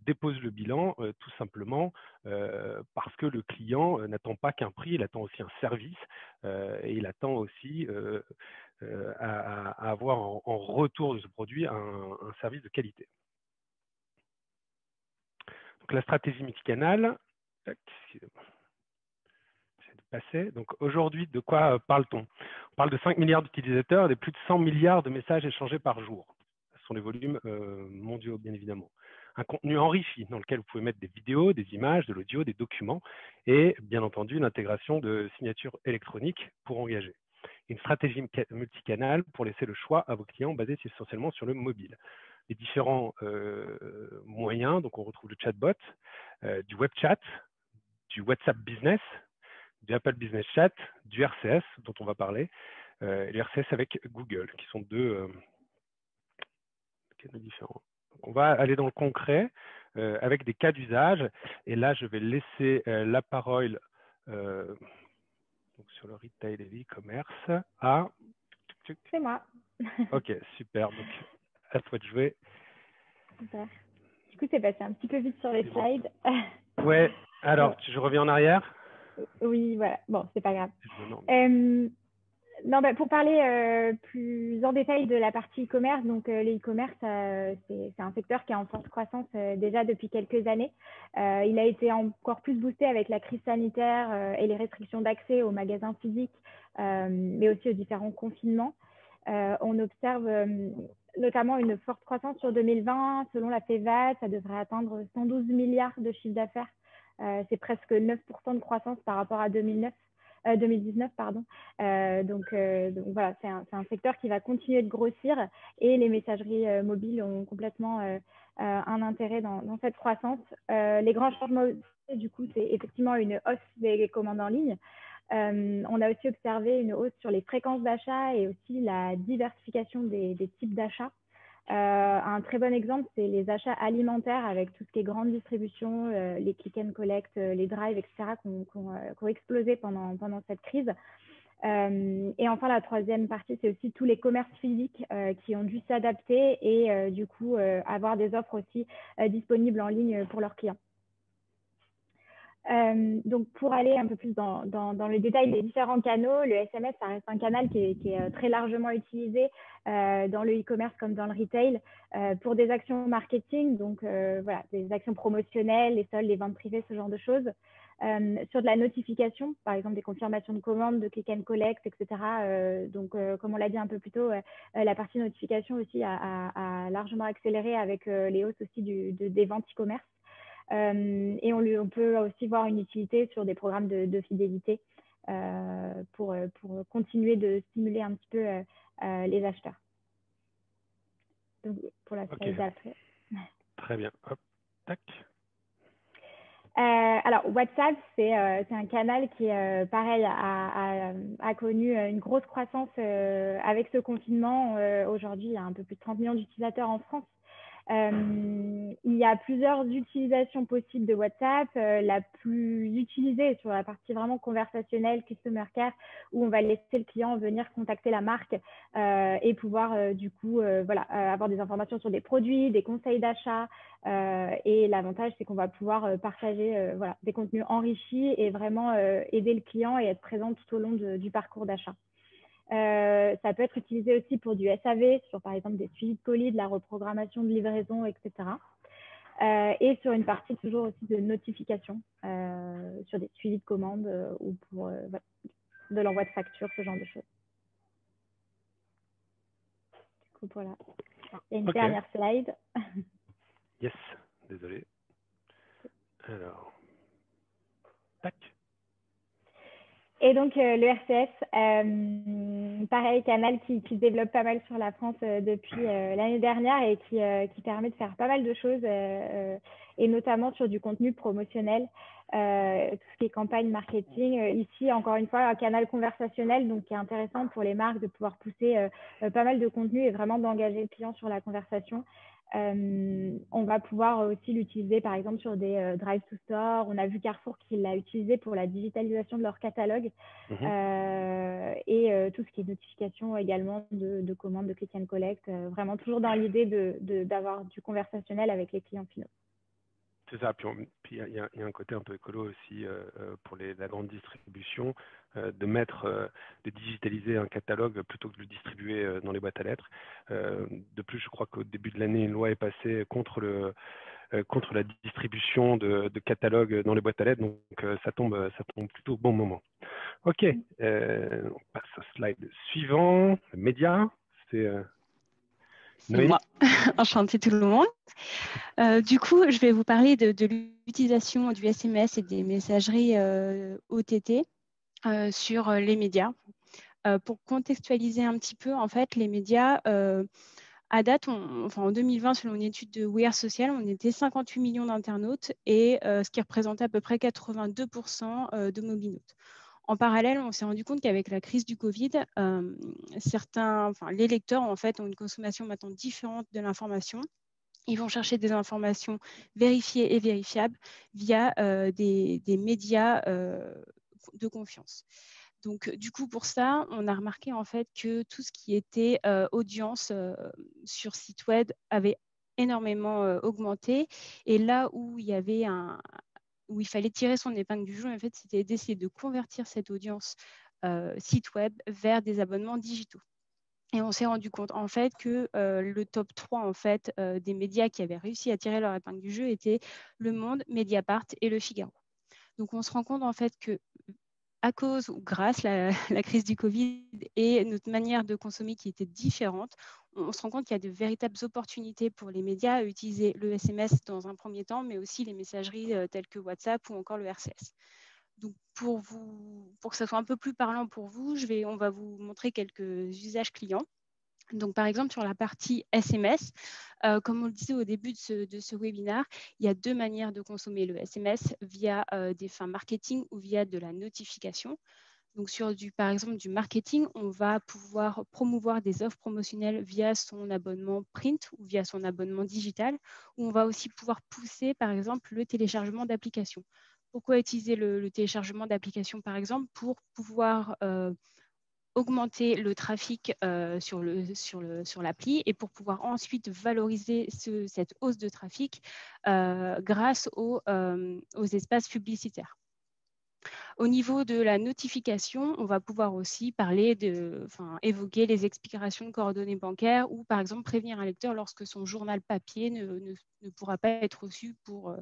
déposent le bilan tout simplement parce que le client n'attend pas qu'un prix, il attend aussi un service et il attend aussi à avoir en retour de ce produit un service de qualité. Donc la stratégie multicanal, excusez-moi. Donc aujourd'hui, de quoi parle-t-on? On parle de 5 milliards d'utilisateurs et de plus de 100 milliards de messages échangés par jour. Ce sont les volumes mondiaux, bien évidemment. Un contenu enrichi dans lequel vous pouvez mettre des vidéos, des images, de l'audio, des documents et bien entendu l'intégration de signatures électroniques pour engager. Une stratégie multicanal pour laisser le choix à vos clients basé essentiellement sur le mobile. Les différents moyens, donc on retrouve le chatbot, du web chat, du WhatsApp Business, du Apple Business Chat, du RCS dont on va parler, et le RCS avec Google, qui sont deux canaux différents. Donc, on va aller dans le concret avec des cas d'usage. Et là, je vais laisser la parole donc sur le retail et l'e-commerce à… C'est moi. Ok, super. Donc, à toi de jouer. Super. Du coup, c'est passé un petit peu vite sur les slides. Ouais, alors, je reviens en arrière. Oui, voilà. Bon, c'est pas grave. Non, pour parler plus en détail de la partie e-commerce, donc le e-commerce, c'est un secteur qui est en forte croissance déjà depuis quelques années. Il a été encore plus boosté avec la crise sanitaire et les restrictions d'accès aux magasins physiques, mais aussi aux différents confinements. On observe notamment une forte croissance sur 2020. Selon la FEVAD, ça devrait atteindre 112 milliards de chiffre d'affaires. C'est presque 9% de croissance par rapport à 2019. Donc voilà, c'est un secteur qui va continuer de grossir et les messageries mobiles ont complètement un intérêt dans cette croissance. Les grands changements, du coup, c'est effectivement une hausse des commandes en ligne. On a aussi observé une hausse sur les fréquences d'achat et aussi la diversification des types d'achats. Un très bon exemple, c'est les achats alimentaires avec tout ce qui est grande distribution, les click and collect, les drives, etc., qui ont explosé pendant cette crise. Et enfin, la troisième partie, c'est aussi tous les commerces physiques qui ont dû s'adapter et du coup avoir des offres aussi disponibles en ligne pour leurs clients. Donc, pour aller un peu plus dans le détail des différents canaux, le SMS, ça reste un canal qui est très largement utilisé dans le e-commerce comme dans le retail pour des actions marketing, donc voilà, des actions promotionnelles, les soldes, les ventes privées, ce genre de choses. Sur de la notification, par exemple des confirmations de commandes, de click and collect, etc. Donc, comme on l'a dit un peu plus tôt, la partie notification aussi a largement accéléré avec les hausses aussi des ventes e-commerce. Et on peut aussi voir une utilité sur des programmes de fidélité pour continuer de stimuler un petit peu les acheteurs. Donc, pour la slide d'après. Très bien. Hop, tac. Alors, WhatsApp, c'est un canal qui, pareil, a connu une grosse croissance avec ce confinement. Aujourd'hui, il y a un peu plus de 30 millions d'utilisateurs en France. Il y a plusieurs utilisations possibles de WhatsApp. La plus utilisée est sur la partie vraiment conversationnelle, customer care, où on va laisser le client venir contacter la marque et pouvoir du coup avoir des informations sur des produits, des conseils d'achat. Et l'avantage, c'est qu'on va pouvoir partager des contenus enrichis et vraiment aider le client et être présent tout au long du parcours d'achat. Ça peut être utilisé aussi pour du SAV, sur par exemple des suivis de colis, de la reprogrammation de livraison, etc. Et sur une partie toujours aussi de notification, sur des suivis de commandes ou pour de l'envoi de factures, ce genre de choses. Du coup, voilà. Il y a une dernière slide. Yes, désolé. Alors, tac. Et donc, le RCS, pareil, canal qui se développe pas mal sur la France depuis l'année dernière et qui permet de faire pas mal de choses, et notamment sur du contenu promotionnel, tout ce qui est campagne marketing. Ici, encore une fois, un canal conversationnel, donc qui est intéressant pour les marques de pouvoir pousser pas mal de contenu et vraiment d'engager le client sur la conversation. On va pouvoir aussi l'utiliser par exemple sur des drive to store. On a vu Carrefour qui l'a utilisé pour la digitalisation de leur catalogue et tout ce qui est notification également de commandes de click and collect, vraiment toujours dans l'idée d'avoir du conversationnel avec les clients finaux. C'est ça, puis il y a un côté un peu écolo aussi pour la grande distribution, de digitaliser un catalogue plutôt que de le distribuer dans les boîtes à lettres. De plus, je crois qu'au début de l'année, une loi est passée contre la distribution de catalogues dans les boîtes à lettres, donc ça tombe plutôt au bon moment. Ok, on passe au slide suivant, le média, c'est… C'est moi. Enchantée tout le monde. Du coup, je vais vous parler de l'utilisation du SMS et des messageries OTT sur les médias. Pour contextualiser un petit peu, en fait, les médias, à date, en 2020, selon une étude de We Are Social, on était 58 millions d'internautes et ce qui représentait à peu près 82% de mobinautes. En parallèle, on s'est rendu compte qu'avec la crise du Covid, les lecteurs en fait, ont une consommation maintenant différente de l'information. Ils vont chercher des informations vérifiées et vérifiables via des médias de confiance. Donc, du coup, pour ça, on a remarqué en fait que tout ce qui était audience sur site web avait énormément augmenté. Et là où il y avait où il fallait tirer son épingle du jeu, en fait, c'était d'essayer de convertir cette audience site web vers des abonnements digitaux. Et on s'est rendu compte en fait que le top 3 en fait, des médias qui avaient réussi à tirer leur épingle du jeu étaient Le Monde, Mediapart et Le Figaro. Donc on se rend compte en fait que à cause ou grâce à la crise du Covid et notre manière de consommer qui était différente, on se rend compte qu'il y a de véritables opportunités pour les médias à utiliser le SMS dans un premier temps, mais aussi les messageries telles que WhatsApp ou encore le RCS. Donc pour que ça soit un peu plus parlant pour vous, on va vous montrer quelques usages clients. Donc, par exemple, sur la partie SMS, comme on le disait au début de ce webinaire, il y a 2 manières de consommer le SMS, via des fins marketing ou via de la notification. Donc, par exemple, du marketing, on va pouvoir promouvoir des offres promotionnelles via son abonnement print ou via son abonnement digital, ou on va aussi pouvoir pousser, par exemple, le téléchargement d'applications. Pourquoi utiliser le téléchargement d'applications, par exemple, pour pouvoir augmenter le trafic sur l'appli et pour pouvoir ensuite valoriser cette hausse de trafic grâce aux espaces publicitaires. Au niveau de la notification, on va pouvoir aussi évoquer les expirations de coordonnées bancaires ou par exemple prévenir un lecteur lorsque son journal papier ne pourra pas être reçu pour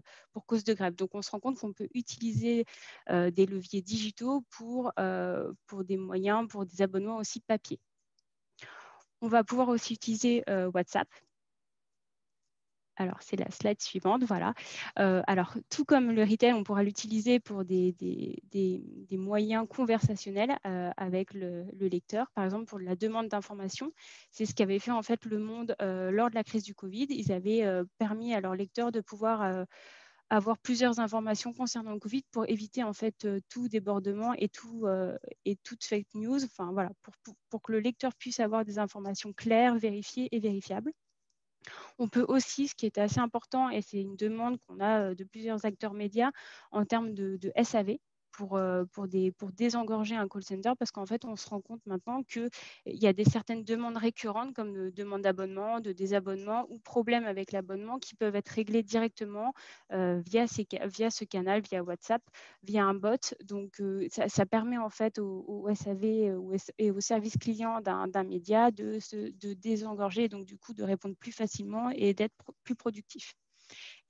cause de grève. Donc on se rend compte qu'on peut utiliser des leviers digitaux pour des moyens, pour des abonnements aussi papier. On va pouvoir aussi utiliser WhatsApp. Alors, c'est la slide suivante, voilà. Alors, tout comme le retail, on pourra l'utiliser pour des moyens conversationnels avec le lecteur, par exemple pour la demande d'information. C'est ce qu'avait fait en fait Le Monde lors de la crise du Covid. Ils avaient permis à leurs lecteurs de pouvoir avoir plusieurs informations concernant le Covid pour éviter en fait tout débordement et toute fake news. Enfin, voilà, pour que le lecteur puisse avoir des informations claires, vérifiées et vérifiables. On peut aussi, ce qui est assez important, et c'est une demande qu'on a de plusieurs acteurs médias en termes de SAV, pour désengorger un call center, parce qu'en fait, on se rend compte maintenant qu'il y a certaines demandes récurrentes, comme demandes d'abonnement, de désabonnement ou problèmes avec l'abonnement qui peuvent être réglés directement via ce canal, via WhatsApp, via un bot. Donc, ça permet en fait au SAV et au service client d'un média de désengorger, donc du coup de répondre plus facilement et d'être plus productif.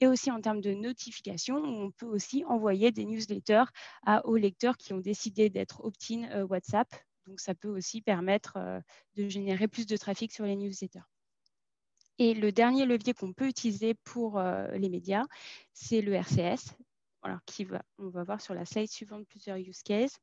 Et aussi en termes de notification, on peut aussi envoyer des newsletters aux lecteurs qui ont décidé d'être opt-in WhatsApp. Donc, ça peut aussi permettre de générer plus de trafic sur les newsletters. Et le dernier levier qu'on peut utiliser pour les médias, c'est le RCS. Alors, on va voir sur la slide suivante plusieurs use cases.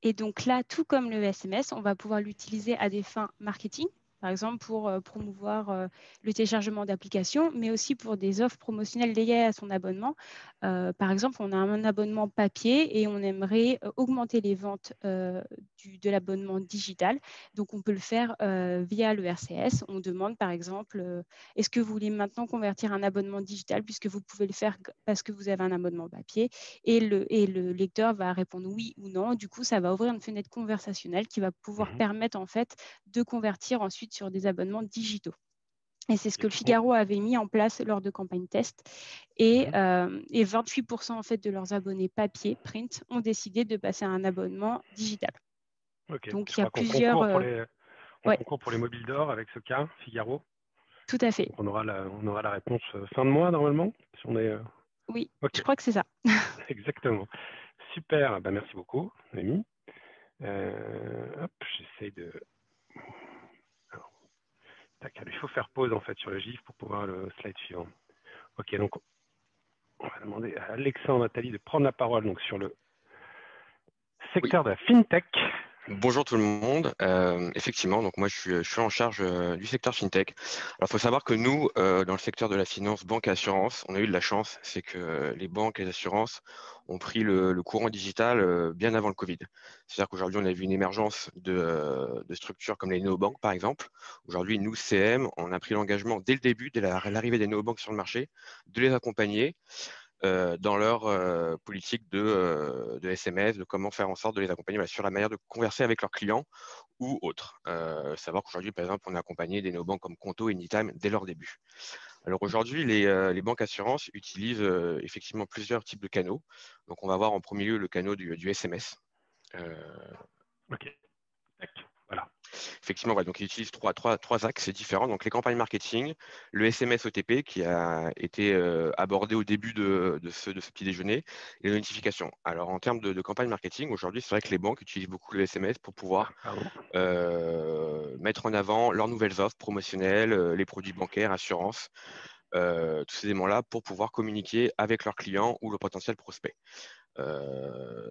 Et donc là, tout comme le SMS, on va pouvoir l'utiliser à des fins marketing, par exemple pour promouvoir le téléchargement d'applications, mais aussi pour des offres promotionnelles liées à son abonnement. Par exemple, on a un abonnement papier et on aimerait augmenter les ventes de l'abonnement digital. Donc, on peut le faire via le RCS. On demande, par exemple, est-ce que vous voulez maintenant convertir un abonnement digital, puisque vous pouvez le faire parce que vous avez un abonnement papier, et le lecteur va répondre oui ou non. Du coup, ça va ouvrir une fenêtre conversationnelle qui va pouvoir permettre en fait de convertir ensuite sur des abonnements digitaux. Et c'est ce que le Figaro avait mis en place lors de campagnes test. Et 28% en fait de leurs abonnés papier, print, ont décidé de passer à un abonnement digital. Okay. Donc, il y a plusieurs... On concourt pour les mobiles d'or avec ce cas, Figaro. Tout à fait. Donc on aura la réponse fin de mois, normalement, si on est... Oui, okay. Je crois que c'est ça. Exactement. Super, ben, merci beaucoup, Amy. J'essaie de... Alors, il faut faire pause en fait sur le GIF pour pouvoir le slide suivant. Ok, donc on va demander à Alexandre, Nathalie de prendre la parole donc, sur le secteur de la FinTech. Bonjour tout le monde. Effectivement, donc moi je suis en charge du secteur FinTech. Alors il faut savoir que nous, dans le secteur de la finance, banque et assurance, on a eu de la chance, c'est que les banques et les assurances ont pris le courant digital bien avant le Covid. C'est-à-dire qu'aujourd'hui, on a vu une émergence de structures comme les néobanques, par exemple. Aujourd'hui, nous, CM, on a pris l'engagement dès le début, dès l'arrivée des néobanques sur le marché, de les accompagner dans leur politique de SMS, de comment faire en sorte de les accompagner sur la manière de converser avec leurs clients ou autres. Savoir qu'aujourd'hui, par exemple, on a accompagné des néobanques comme Conto et Anytime dès leur début. Alors aujourd'hui, les banques assurances utilisent effectivement plusieurs types de canaux. Donc on va voir en premier lieu le canal du SMS. Ok. Voilà. Effectivement, donc ils utilisent trois axes différents. Donc les campagnes marketing, le SMS OTP qui a été abordé au début de ce petit déjeuner, et les notifications. Alors en termes de campagne marketing, aujourd'hui, c'est vrai que les banques utilisent beaucoup le SMS pour pouvoir mettre en avant leurs nouvelles offres promotionnelles, les produits bancaires, assurances, tous ces éléments-là pour pouvoir communiquer avec leurs clients ou le potentiel prospect.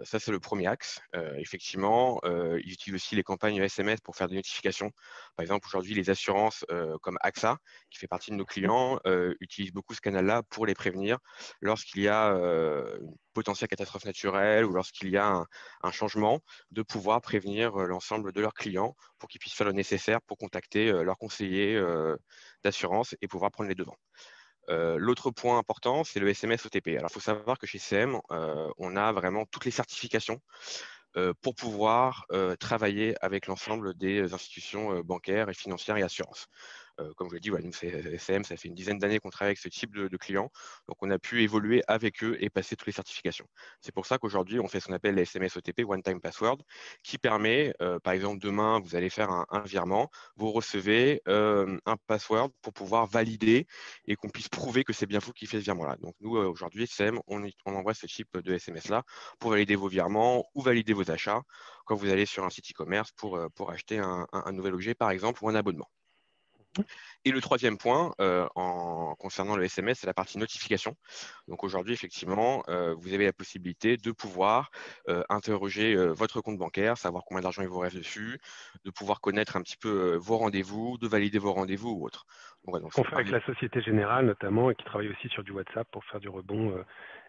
Ça, c'est le premier axe. Effectivement, ils utilisent aussi les campagnes SMS pour faire des notifications. Par exemple, aujourd'hui, les assurances comme AXA, qui fait partie de nos clients, utilisent beaucoup ce canal-là pour les prévenir lorsqu'il y a une potentielle catastrophe naturelle ou lorsqu'il y a un changement, de pouvoir prévenir l'ensemble de leurs clients pour qu'ils puissent faire le nécessaire pour contacter leur conseiller d'assurance et pouvoir prendre les devants. L'autre point important, c'est le SMS OTP. Alors, il faut savoir que chez CM, on a vraiment toutes les certifications pour pouvoir travailler avec l'ensemble des institutions bancaires et financières et assurances. Comme je l'ai dit, nous, CM, ça fait une dizaine d'années qu'on travaille avec ce type de clients. Donc, on a pu évoluer avec eux et passer toutes les certifications. C'est pour ça qu'aujourd'hui, on fait ce qu'on appelle les SMS OTP, One Time Password, qui permet, par exemple, demain, vous allez faire un virement, vous recevez un password pour pouvoir valider et qu'on puisse prouver que c'est bien vous qui faites ce virement-là. Donc, nous, aujourd'hui, CM, on envoie ce type de SMS-là pour valider vos virements ou valider vos achats quand vous allez sur un site e-commerce pour acheter un nouvel objet, par exemple, ou un abonnement. Et le troisième point, concernant le SMS, c'est la partie notification. Donc aujourd'hui, effectivement, vous avez la possibilité de pouvoir interroger votre compte bancaire, savoir combien d'argent il vous reste dessus, de pouvoir connaître un petit peu vos rendez-vous, de valider vos rendez-vous ou autre. Donc, On fait avec la Société Générale notamment et qui travaille aussi sur du WhatsApp pour faire du rebond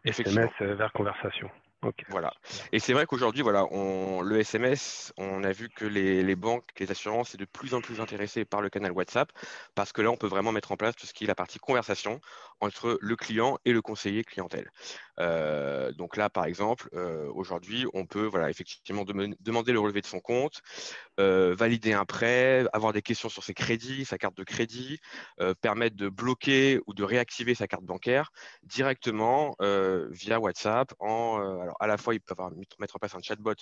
SMS vers conversation. Okay. Voilà. Et c'est vrai qu'aujourd'hui, voilà, le SMS, on a vu que les banques, les assurances, c'est de plus en plus intéressées par le canal WhatsApp parce que là, on peut vraiment mettre en place tout ce qui est la partie conversation entre le client et le conseiller clientèle. Donc là, par exemple, aujourd'hui, on peut effectivement demander le relevé de son compte, valider un prêt, avoir des questions sur ses crédits, sa carte de crédit, permettre de bloquer ou de réactiver sa carte bancaire directement via WhatsApp. Alors à la fois, ils peuvent mettre en place un chatbot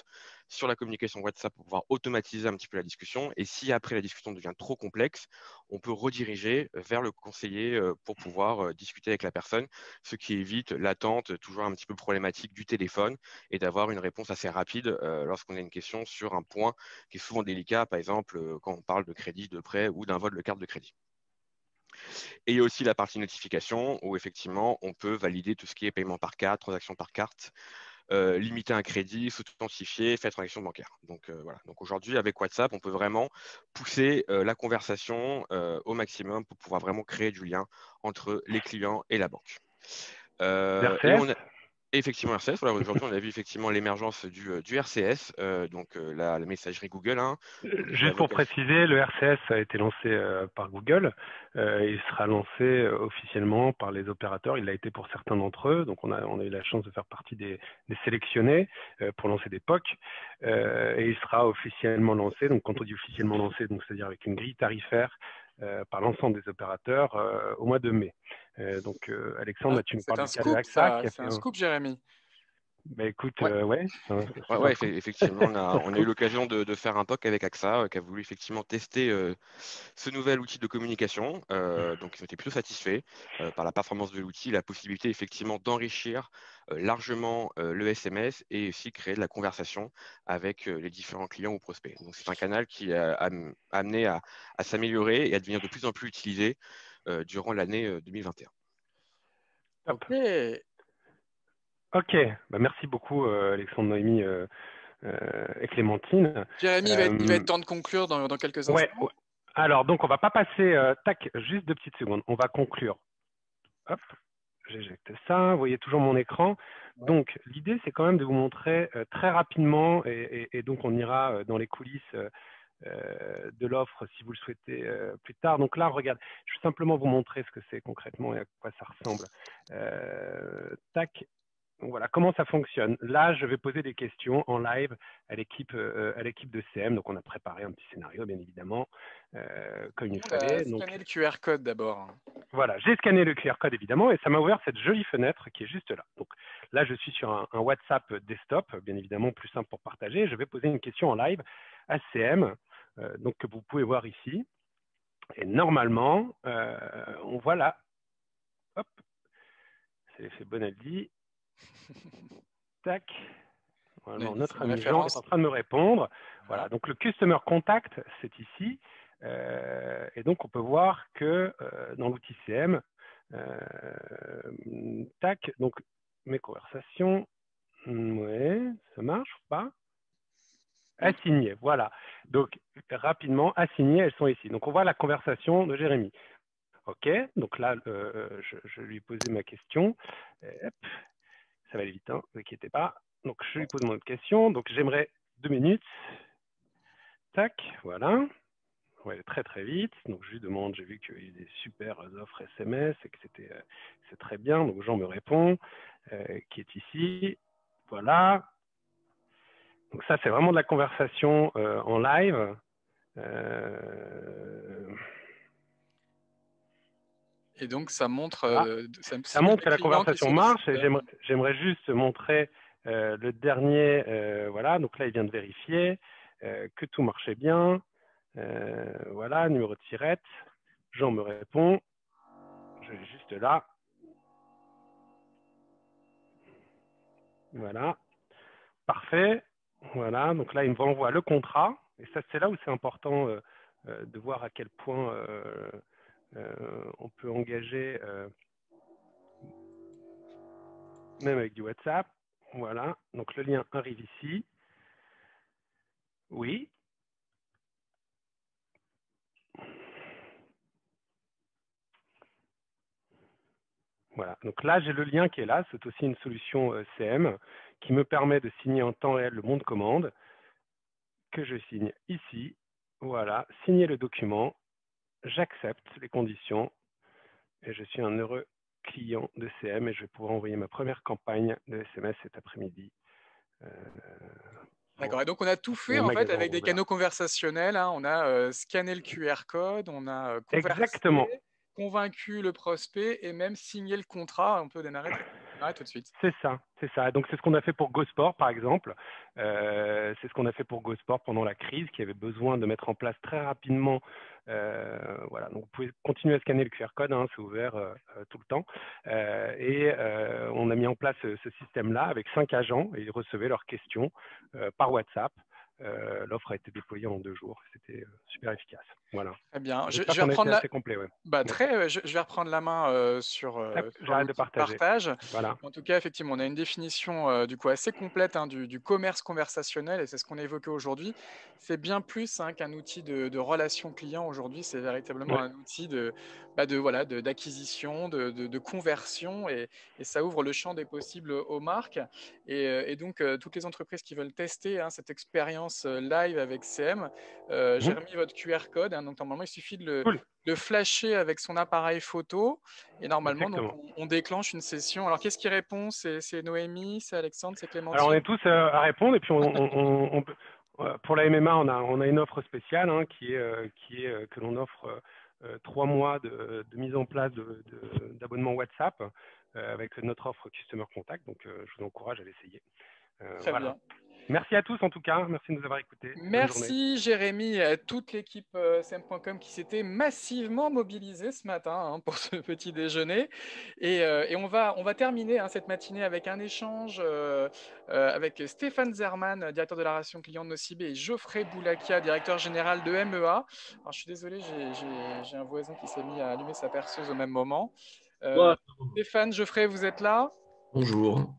sur la communication WhatsApp pour pouvoir automatiser un petit peu la discussion. Et si après la discussion devient trop complexe, on peut rediriger vers le conseiller pour pouvoir discuter avec la personne, ce qui évite l'attente toujours un petit peu problématique du téléphone et d'avoir une réponse assez rapide lorsqu'on a une question sur un point qui est souvent délicat, par exemple quand on parle de crédit, de prêt ou d'un vol de carte de crédit. Et il y a aussi la partie notification où effectivement on peut valider tout ce qui est paiement par carte, transaction par carte, limiter un crédit, s'authentifier, faire transaction bancaire. Donc voilà. Donc aujourd'hui avec WhatsApp, on peut vraiment pousser la conversation au maximum pour pouvoir vraiment créer du lien entre les clients et la banque. Effectivement, RCS. Voilà, aujourd'hui, on a vu effectivement l'émergence du RCS, donc la messagerie Google. Juste pour préciser, le RCS a été lancé par Google. Il sera lancé officiellement par les opérateurs. Il l'a été pour certains d'entre eux. Donc, on a eu la chance de faire partie des sélectionnés pour lancer des POC. Et il sera officiellement lancé. Donc, quand on dit officiellement lancé, c'est-à-dire avec une grille tarifaire par l'ensemble des opérateurs au mois de mai. Donc, Alexandre, tu nous parles du cas de AXA. C'est un scoop, Jérémy. Bah écoute, effectivement, on a eu l'occasion de faire un POC avec AXA qui a voulu effectivement tester ce nouvel outil de communication. Donc, ils ont été plutôt satisfaits par la performance de l'outil, la possibilité effectivement d'enrichir largement le SMS et aussi créer de la conversation avec les différents clients ou prospects. Donc, c'est un canal qui a amené à s'améliorer et à devenir de plus en plus utilisé durant l'année 2021. Ok. Ok, bah merci beaucoup Alexandre Noémie et Clémentine. Jérémy, il va être temps de conclure dans quelques instants. Ouais. Alors, donc, on va pas passer, juste 2 petites secondes. On va conclure. Hop, j'éjecte ça. Vous voyez toujours mon écran. Ouais. Donc, l'idée, c'est quand même de vous montrer très rapidement, et donc on ira dans les coulisses de l'offre si vous le souhaitez plus tard. Donc là, regarde, je vais simplement vous montrer ce que c'est concrètement et à quoi ça ressemble. Tac. Donc voilà, comment ça fonctionne. Là, je vais poser des questions en live à l'équipe de CM. Donc, on a préparé un petit scénario, bien évidemment, comme il fallait. On a scanné le QR code d'abord. Voilà, j'ai scanné le QR code, évidemment, et ça m'a ouvert cette jolie fenêtre qui est juste là. Donc là, je suis sur un WhatsApp desktop, bien évidemment, plus simple pour partager. Je vais poser une question en live à CM, donc que vous pouvez voir ici. Et normalement, on voit là, hop, c'est l'effet Bonaldi. Tac. Voilà, notre ami Jean est en train de me répondre. Voilà, donc le Customer Contact, c'est ici. Et donc, on peut voir que dans l'outil CM, tac, donc mes conversations, ouais, ça marche ou pas? Assignées, voilà. Donc, rapidement, assignées, elles sont ici. Donc, on voit la conversation de Jérémy. OK, donc là, je lui ai posé ma question. Hop. Ça va aller vite, hein, ne vous inquiétez pas. Donc, je lui pose mon autre question. Donc, j'aimerais 2 minutes. Tac, voilà. On va aller très, très vite. Donc, je lui demande, j'ai vu qu'il y avait des super offres SMS et que c'est très bien. Donc, Jean me répond, qui est ici. Voilà. Donc, ça, c'est vraiment de la conversation en live. Et donc, ça montre, ça montre que la conversation marche. Et j'aimerais juste montrer le dernier. Voilà, donc là, il vient de vérifier que tout marchait bien. Voilà, numéro de tirette. Jean me répond. Je vais juste là. Voilà. Parfait. Voilà, donc là, il me renvoie le contrat. Et ça, c'est là où c'est important de voir à quel point on peut engager, même avec du WhatsApp. Voilà, donc le lien arrive ici. Oui. Voilà, donc là, j'ai le lien qui est là. C'est aussi une solution CM qui me permet de signer en temps réel le bon de commande que je signe ici. Voilà, signer le document. J'accepte les conditions et je suis un heureux client de CM et je vais pouvoir envoyer ma première campagne de SMS cet après-midi. D'accord, et donc on a tout fait en fait avec des canaux conversationnels. Hein. On a scanné le QR code, on a conversé, convaincu le prospect et même signé le contrat. On peut démarrer tout de suite. C'est ça, c'est ça. Donc c'est ce qu'on a fait pour GoSport par exemple. C'est ce qu'on a fait pour GoSport pendant la crise, qui avait besoin de mettre en place très rapidement. Voilà, donc vous pouvez continuer à scanner le QR code, hein, c'est ouvert tout le temps. On a mis en place ce système-là avec 5 agents et ils recevaient leurs questions par WhatsApp. L'offre a été déployée en 2 jours. C'était super efficace. Voilà. Très bien. Je vais reprendre assez complet, ouais. Je vais reprendre la main sur j'arrête de partage. Voilà. En tout cas, effectivement, on a une définition du coup assez complète hein, du commerce conversationnel et c'est ce qu'on a évoqué aujourd'hui. C'est bien plus hein, qu'un outil de relation client aujourd'hui. C'est véritablement un outil d'acquisition, de conversion et ça ouvre le champ des possibles aux marques. Et donc, toutes les entreprises qui veulent tester hein, cette expérience live avec CM, j'ai remis votre QR code. Hein, donc, normalement, il suffit de le flasher avec son appareil photo. Et normalement, donc, on déclenche une session. Alors, qu'est-ce qui répond? C'est Noémie, c'est Alexandre, c'est Clémentine? Alors, on est tous à répondre. Et puis, pour la MMA, on a une offre spéciale hein, qui est que l'on offre 3 mois de mise en place d'abonnement WhatsApp avec notre offre Customer Contact. Donc, je vous encourage à l'essayer. Très bien. Merci à tous en tout cas, merci de nous avoir écoutés. Merci Jérémy et à toute l'équipe CM.com qui s'était massivement mobilisée ce matin hein, pour ce petit déjeuner. Et on va terminer hein, cette matinée avec un échange avec Stéphane Zerman, directeur de la relation client de Nocibé, et Geoffrey Boulakia, directeur général de MEA. Alors je suis désolé, j'ai un voisin qui s'est mis à allumer sa perceuse au même moment. Stéphane, Geoffrey, vous êtes là? Bonjour.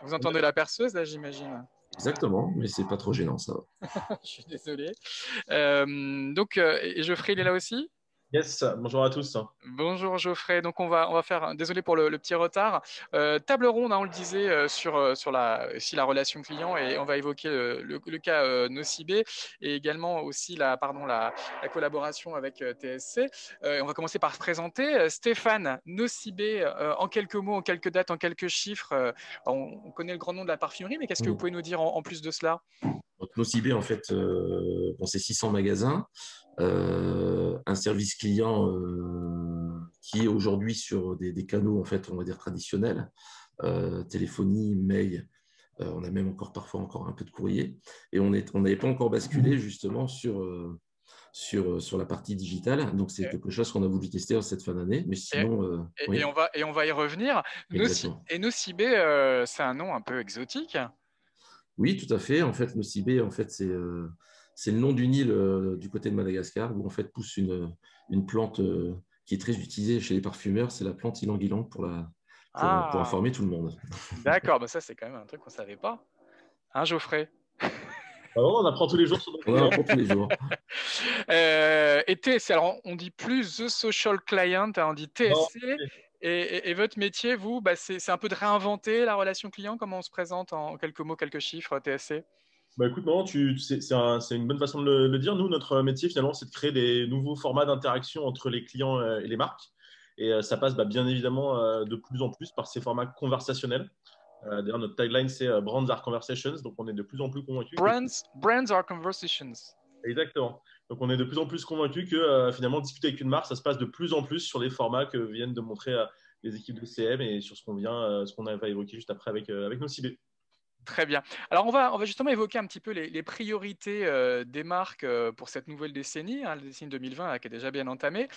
Vous entendez la perceuse là, j'imagine? Exactement, mais c'est pas trop gênant, ça va. Je suis désolé. Et Geoffrey, il est là aussi? Yes, bonjour à tous. Bonjour Geoffrey, donc on va faire, désolé pour le petit retard, table ronde, hein, on le disait, sur la relation client, et on va évoquer le cas Nocibé, et également aussi la collaboration avec TSC. On va commencer par se présenter. Stéphane Nocibé, en quelques mots, en quelques dates, en quelques chiffres, on connaît le grand nom de la parfumerie, mais qu'est-ce que vous pouvez nous dire en plus de cela? Donc, Nocibé, en fait, c'est 600 magasins, un service client qui est aujourd'hui sur des canaux, en fait, on va dire traditionnels, téléphonie, mail, on a même parfois encore un peu de courrier, et on n'avait pas encore basculé justement sur la partie digitale. Donc, c'est quelque chose qu'on a voulu tester en cette fin d'année. Mais sinon, oui. On va y revenir. Nocibé, c'est un nom un peu exotique. Oui, tout à fait. En fait, Nocibé, c'est le nom d'une île du côté de Madagascar où en fait pousse une plante qui est très utilisée chez les parfumeurs. C'est la plante ylang-ylang pour informer tout le monde. D'accord, ça c'est quand même un truc qu'on ne savait pas. Hein, Geoffrey? On apprend tous les jours. On apprend tous les jours. Et TSC, alors on dit plus The Social Client, hein, on dit TSC. Et votre métier, vous, c'est un peu de réinventer la relation client. Comment on se présente en quelques mots, quelques chiffres, TSC? Écoute, non, c'est une bonne façon de le dire. Nous, notre métier, finalement, c'est de créer des nouveaux formats d'interaction entre les clients et les marques. Et ça passe bien évidemment de plus en plus par ces formats conversationnels. D'ailleurs, notre tagline, c'est Brands are conversations. Donc, on est de plus en plus convaincus. Brands are conversations. Exactement. Donc, on est de plus en plus convaincus que finalement, discuter avec une marque, ça se passe de plus en plus sur les formats que viennent de montrer les équipes de CM et sur ce qu'on va évoquer juste après avec Nocibé. Très bien. Alors, on va justement évoquer un petit peu les priorités des marques pour cette nouvelle décennie, hein, la décennie 2020 là, qui est déjà bien entamée.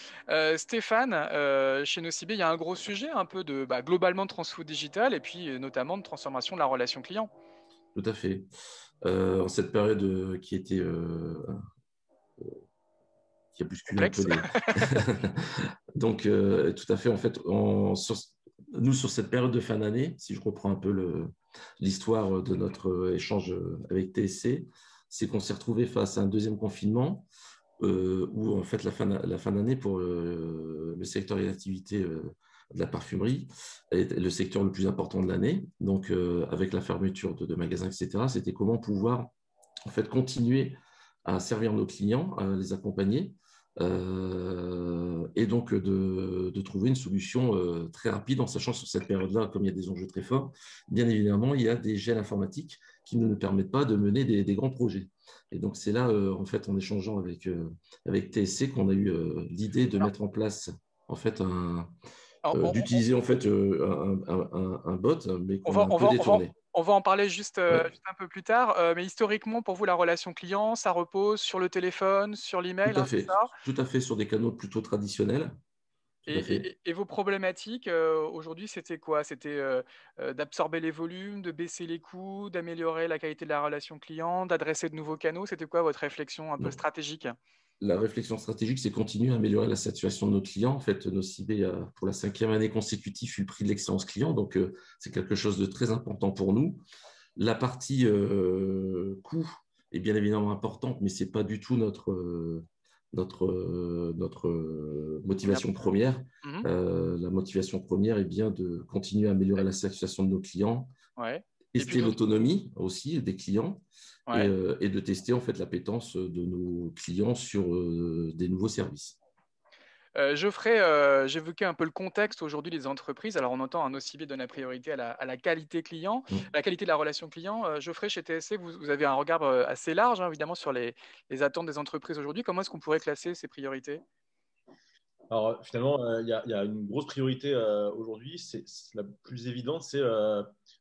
Stéphane, chez Nocibé, il y a un gros sujet un peu de globalement de transfo digital et puis notamment de transformation de la relation client. Tout à fait. En cette période qui était qui a bousculé un peu les… Donc, tout à fait. En fait, nous, sur cette période de fin d'année, si je reprends un peu l'histoire de notre échange avec TSC, c'est qu'on s'est retrouvé face à un deuxième confinement où, en fait, la fin d'année pour le secteur et l'activité de la parfumerie est le secteur le plus important de l'année. Donc, avec la fermeture de magasins, etc., c'était comment pouvoir, en fait, continuer à servir nos clients, à les accompagner, et donc de trouver une solution très rapide, en sachant que sur cette période-là, comme il y a des enjeux très forts, bien évidemment, il y a des gels informatiques qui ne nous permettent pas de mener des grands projets. Et donc, c'est là, en fait, en échangeant avec TSC, qu'on a eu l'idée de mettre en place, en fait, d'utiliser en fait un bot, mais qu'on a un peu détourné. On va en parler juste un peu plus tard, mais historiquement, pour vous, la relation client, ça repose sur le téléphone, sur l'email, tout à fait, tout à fait, sur des canaux plutôt traditionnels. Et vos problématiques aujourd'hui, c'était quoi? C'était d'absorber les volumes, de baisser les coûts, d'améliorer la qualité de la relation client, d'adresser de nouveaux canaux. C'était quoi votre réflexion un peu stratégique? La réflexion stratégique, c'est continuer à améliorer la satisfaction de nos clients. En fait, Nocibé a, pour la 5e année consécutive, eu le prix de l'excellence client. Donc, c'est quelque chose de très important pour nous. La partie coût est bien évidemment importante, mais ce n'est pas du tout notre motivation première. La motivation première est bien de continuer à améliorer la satisfaction de nos clients, tester l'autonomie aussi des clients, et de tester en fait l'appétence de nos clients sur des nouveaux services. Geoffrey, j'évoquais un peu le contexte aujourd'hui des entreprises. Alors, on entend un Nocibé donne la priorité à la qualité client, à la qualité de la relation client. Geoffrey, chez TSC, vous avez un regard assez large, hein, évidemment, sur les attentes des entreprises aujourd'hui. Comment est-ce qu'on pourrait classer ces priorités? Alors, finalement, il y a une grosse priorité aujourd'hui. C'est la plus évidente, c'est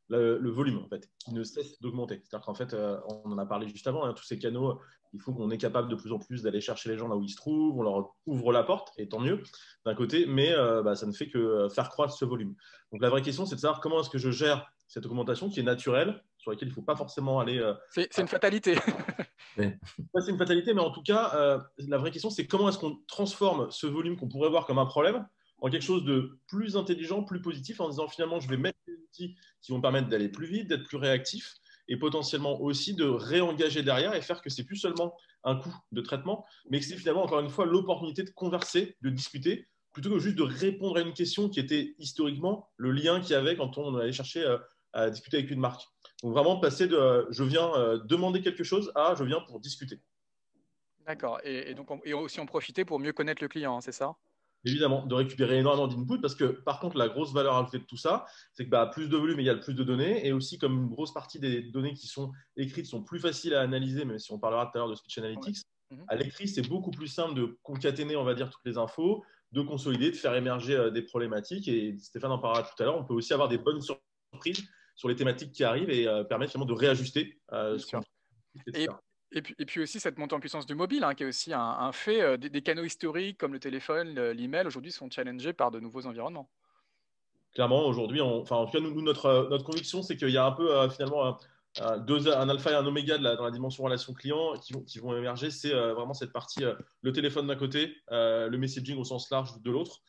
le volume, en fait, qui ne cesse d'augmenter. C'est-à-dire qu'en fait, on en a parlé juste avant, hein, tous ces canaux, il faut qu'on est capable de plus en plus d'aller chercher les gens là où ils se trouvent, on leur ouvre la porte, et tant mieux, d'un côté, mais ça ne fait que faire croître ce volume. Donc, la vraie question, c'est de savoir comment est-ce que je gère cette augmentation qui est naturelle, sur laquelle il ne faut pas forcément aller… C'est une fatalité. C'est une fatalité, mais en tout cas, la vraie question, c'est comment est-ce qu'on transforme ce volume qu'on pourrait voir comme un problème en quelque chose de plus intelligent, plus positif, en disant finalement, je vais mettre des outils qui vont permettre d'aller plus vite, d'être plus réactif et potentiellement aussi de réengager derrière et faire que c'est plus seulement un coût de traitement, mais que c'est finalement, encore une fois, l'opportunité de converser, de discuter, plutôt que juste de répondre à une question qui était historiquement le lien qu'il y avait quand on allait chercher à discuter avec une marque. Donc vraiment passer de je viens demander quelque chose à je viens pour discuter. D'accord. Et donc, et aussi en profiter pour mieux connaître le client, hein, c'est ça? Évidemment, de récupérer énormément d'input parce que par contre, la grosse valeur ajoutée de tout ça, c'est que plus de volume égale plus de données et aussi comme une grosse partie des données qui sont écrites sont plus faciles à analyser, même si on parlera tout à l'heure de speech analytics, Ouais. à l'écrit, c'est beaucoup plus simple de concaténer, on va dire, toutes les infos, de consolider, de faire émerger des problématiques et Stéphane en parlera tout à l'heure. On peut aussi avoir des bonnes surprises sur les thématiques qui arrivent et permettre finalement de réajuster ce qu'on fait, etc. Et puis aussi cette montée en puissance du mobile, hein, qui est aussi un fait. Des canaux historiques comme le téléphone, l'email, aujourd'hui sont challengés par de nouveaux environnements. Clairement, aujourd'hui, en tout cas, nous, notre conviction, c'est qu'il y a un peu finalement un alpha et un oméga dans la dimension relation client qui vont émerger. C'est vraiment cette partie, le téléphone d'un côté, le messaging au sens large de l'autre.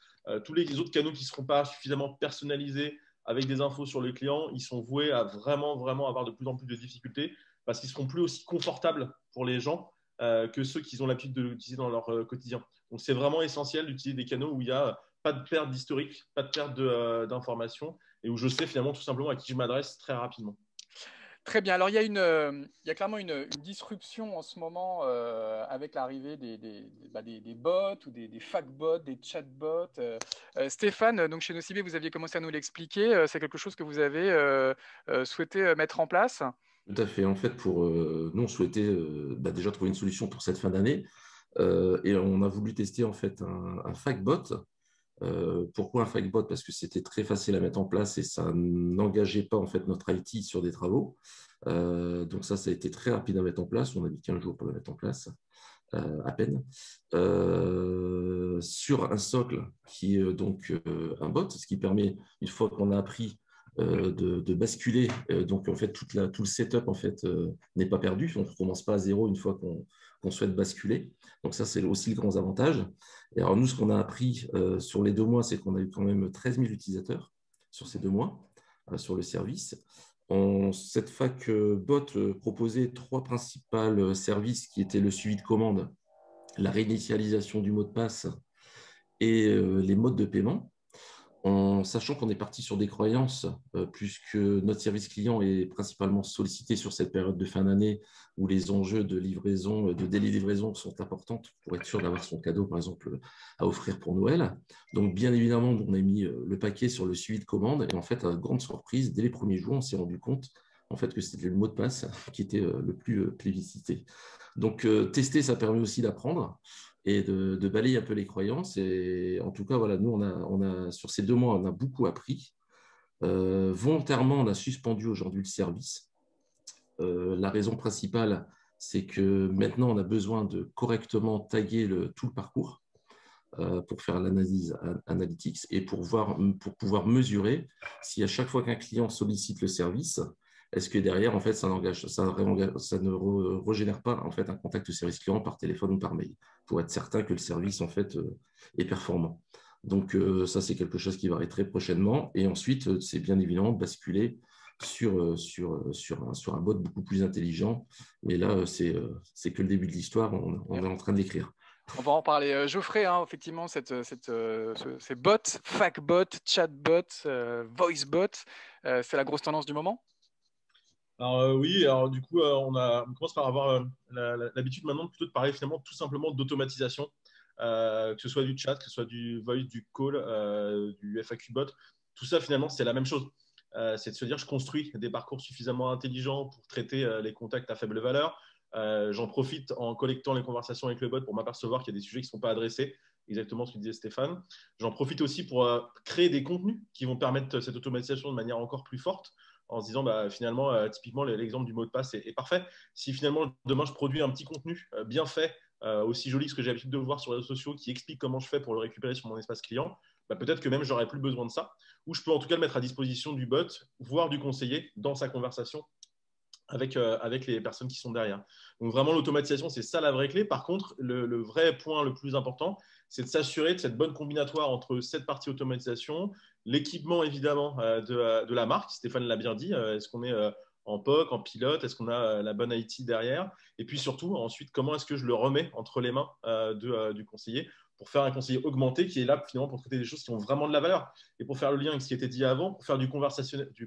Tous les autres canaux qui ne seront pas suffisamment personnalisés avec des infos sur les clients, ils sont voués à vraiment, vraiment avoir de plus en plus de difficultés parce qu'ils seront plus aussi confortables pour les gens que ceux qui ont l'habitude de l'utiliser dans leur quotidien. Donc, c'est vraiment essentiel d'utiliser des canaux où il y a pas de perte d'historique, pas de perte d'informations et où je sais finalement tout simplement à qui je m'adresse très rapidement. Très bien. Alors, il y a clairement une disruption en ce moment avec l'arrivée des bots ou des fac-bots, des chat-bots. Stéphane, donc chez Nocibé, vous aviez commencé à nous l'expliquer. C'est quelque chose que vous avez souhaité mettre en place? Tout à fait. En fait, nous, on souhaitait déjà trouver une solution pour cette fin d'année et on a voulu tester en fait un fac-bot. Pourquoi un fac-bot? Parce que c'était très facile à mettre en place et ça n'engageait pas en fait notre IT sur des travaux. Donc ça a été très rapide à mettre en place. On a mis 15 jours pour le mettre en place, à peine. Sur un socle qui est donc un bot, ce qui permet, une fois qu'on a appris de basculer, donc en fait tout le setup en fait n'est pas perdu. On ne recommence pas à zéro une fois qu'on souhaite basculer. Donc ça, c'est aussi le grand avantage. Et alors nous, ce qu'on a appris sur les 2 mois, c'est qu'on a eu quand même 13 000 utilisateurs sur ces 2 mois sur le service. Cette fac bot proposait 3 principaux services qui étaient le suivi de commande, la réinitialisation du mot de passe et les modes de paiement. En sachant qu'on est parti sur des croyances, puisque notre service client est principalement sollicité sur cette période de fin d'année où les enjeux de livraison, de délai de livraison sont importants pour être sûr d'avoir son cadeau, par exemple, à offrir pour Noël. Donc, bien évidemment, on a mis le paquet sur le suivi de commande et en fait, à grande surprise, dès les premiers jours, on s'est rendu compte en fait, que c'était le mot de passe qui était le plus plébiscité. Donc, tester, ça permet aussi d'apprendre et de balayer un peu les croyances. Et en tout cas, voilà, nous, on a sur ces 2 mois, on a beaucoup appris. Volontairement, on a suspendu aujourd'hui le service. La raison principale, c'est que maintenant, on a besoin de correctement taguer tout le parcours pour faire l'analyse analytics et pour pouvoir mesurer si à chaque fois qu'un client sollicite le service, est-ce que derrière, en fait, ça ne régénère pas en fait un contact service client par téléphone ou par mail, pour être certain que le service en fait est performant. Donc ça, c'est quelque chose qui va arriver très prochainement. Et ensuite, c'est bien évidemment de basculer sur un bot beaucoup plus intelligent. Mais là, c'est que le début de l'histoire. On est en train de l'écrire. On va en parler. Geoffrey, hein, effectivement, ces bots, fac-bots, chat-bots, voice-bots, c'est la grosse tendance du moment? Alors oui, alors du coup, on commence par avoir l'habitude maintenant plutôt de parler finalement tout simplement d'automatisation, que ce soit du chat, que ce soit du voice, du call, du FAQ bot. Tout ça finalement, c'est la même chose. C'est de se dire, je construis des parcours suffisamment intelligents pour traiter les contacts à faible valeur. J'en profite en collectant les conversations avec le bot pour m'apercevoir qu'il y a des sujets qui ne sont pas adressés, exactement ce que disait Stéphane. J'en profite aussi pour créer des contenus qui vont permettre cette automatisation de manière encore plus forte, en se disant finalement, typiquement, l'exemple du mot de passe est parfait. Si finalement, demain, je produis un petit contenu bien fait, aussi joli que ce que j'ai l'habitude de voir sur les réseaux sociaux, qui explique comment je fais pour le récupérer sur mon espace client, peut-être que même, je n'aurai plus besoin de ça. Ou je peux en tout cas le mettre à disposition du bot, voire du conseiller dans sa conversation avec les personnes qui sont derrière. Donc vraiment, l'automatisation, c'est ça la vraie clé. Par contre, le vrai point le plus important, c'est de s'assurer de cette bonne combinatoire entre cette partie automatisation, l'équipement évidemment de la marque. Stéphane l'a bien dit. Est-ce qu'on est en POC, en pilote? Est-ce qu'on a la bonne IT derrière? Et puis surtout, ensuite, comment est-ce que je le remets entre les mains du conseiller pour faire un conseiller augmenté qui est là finalement pour traiter des choses qui ont vraiment de la valeur? Et pour faire le lien avec ce qui était dit avant, pour faire du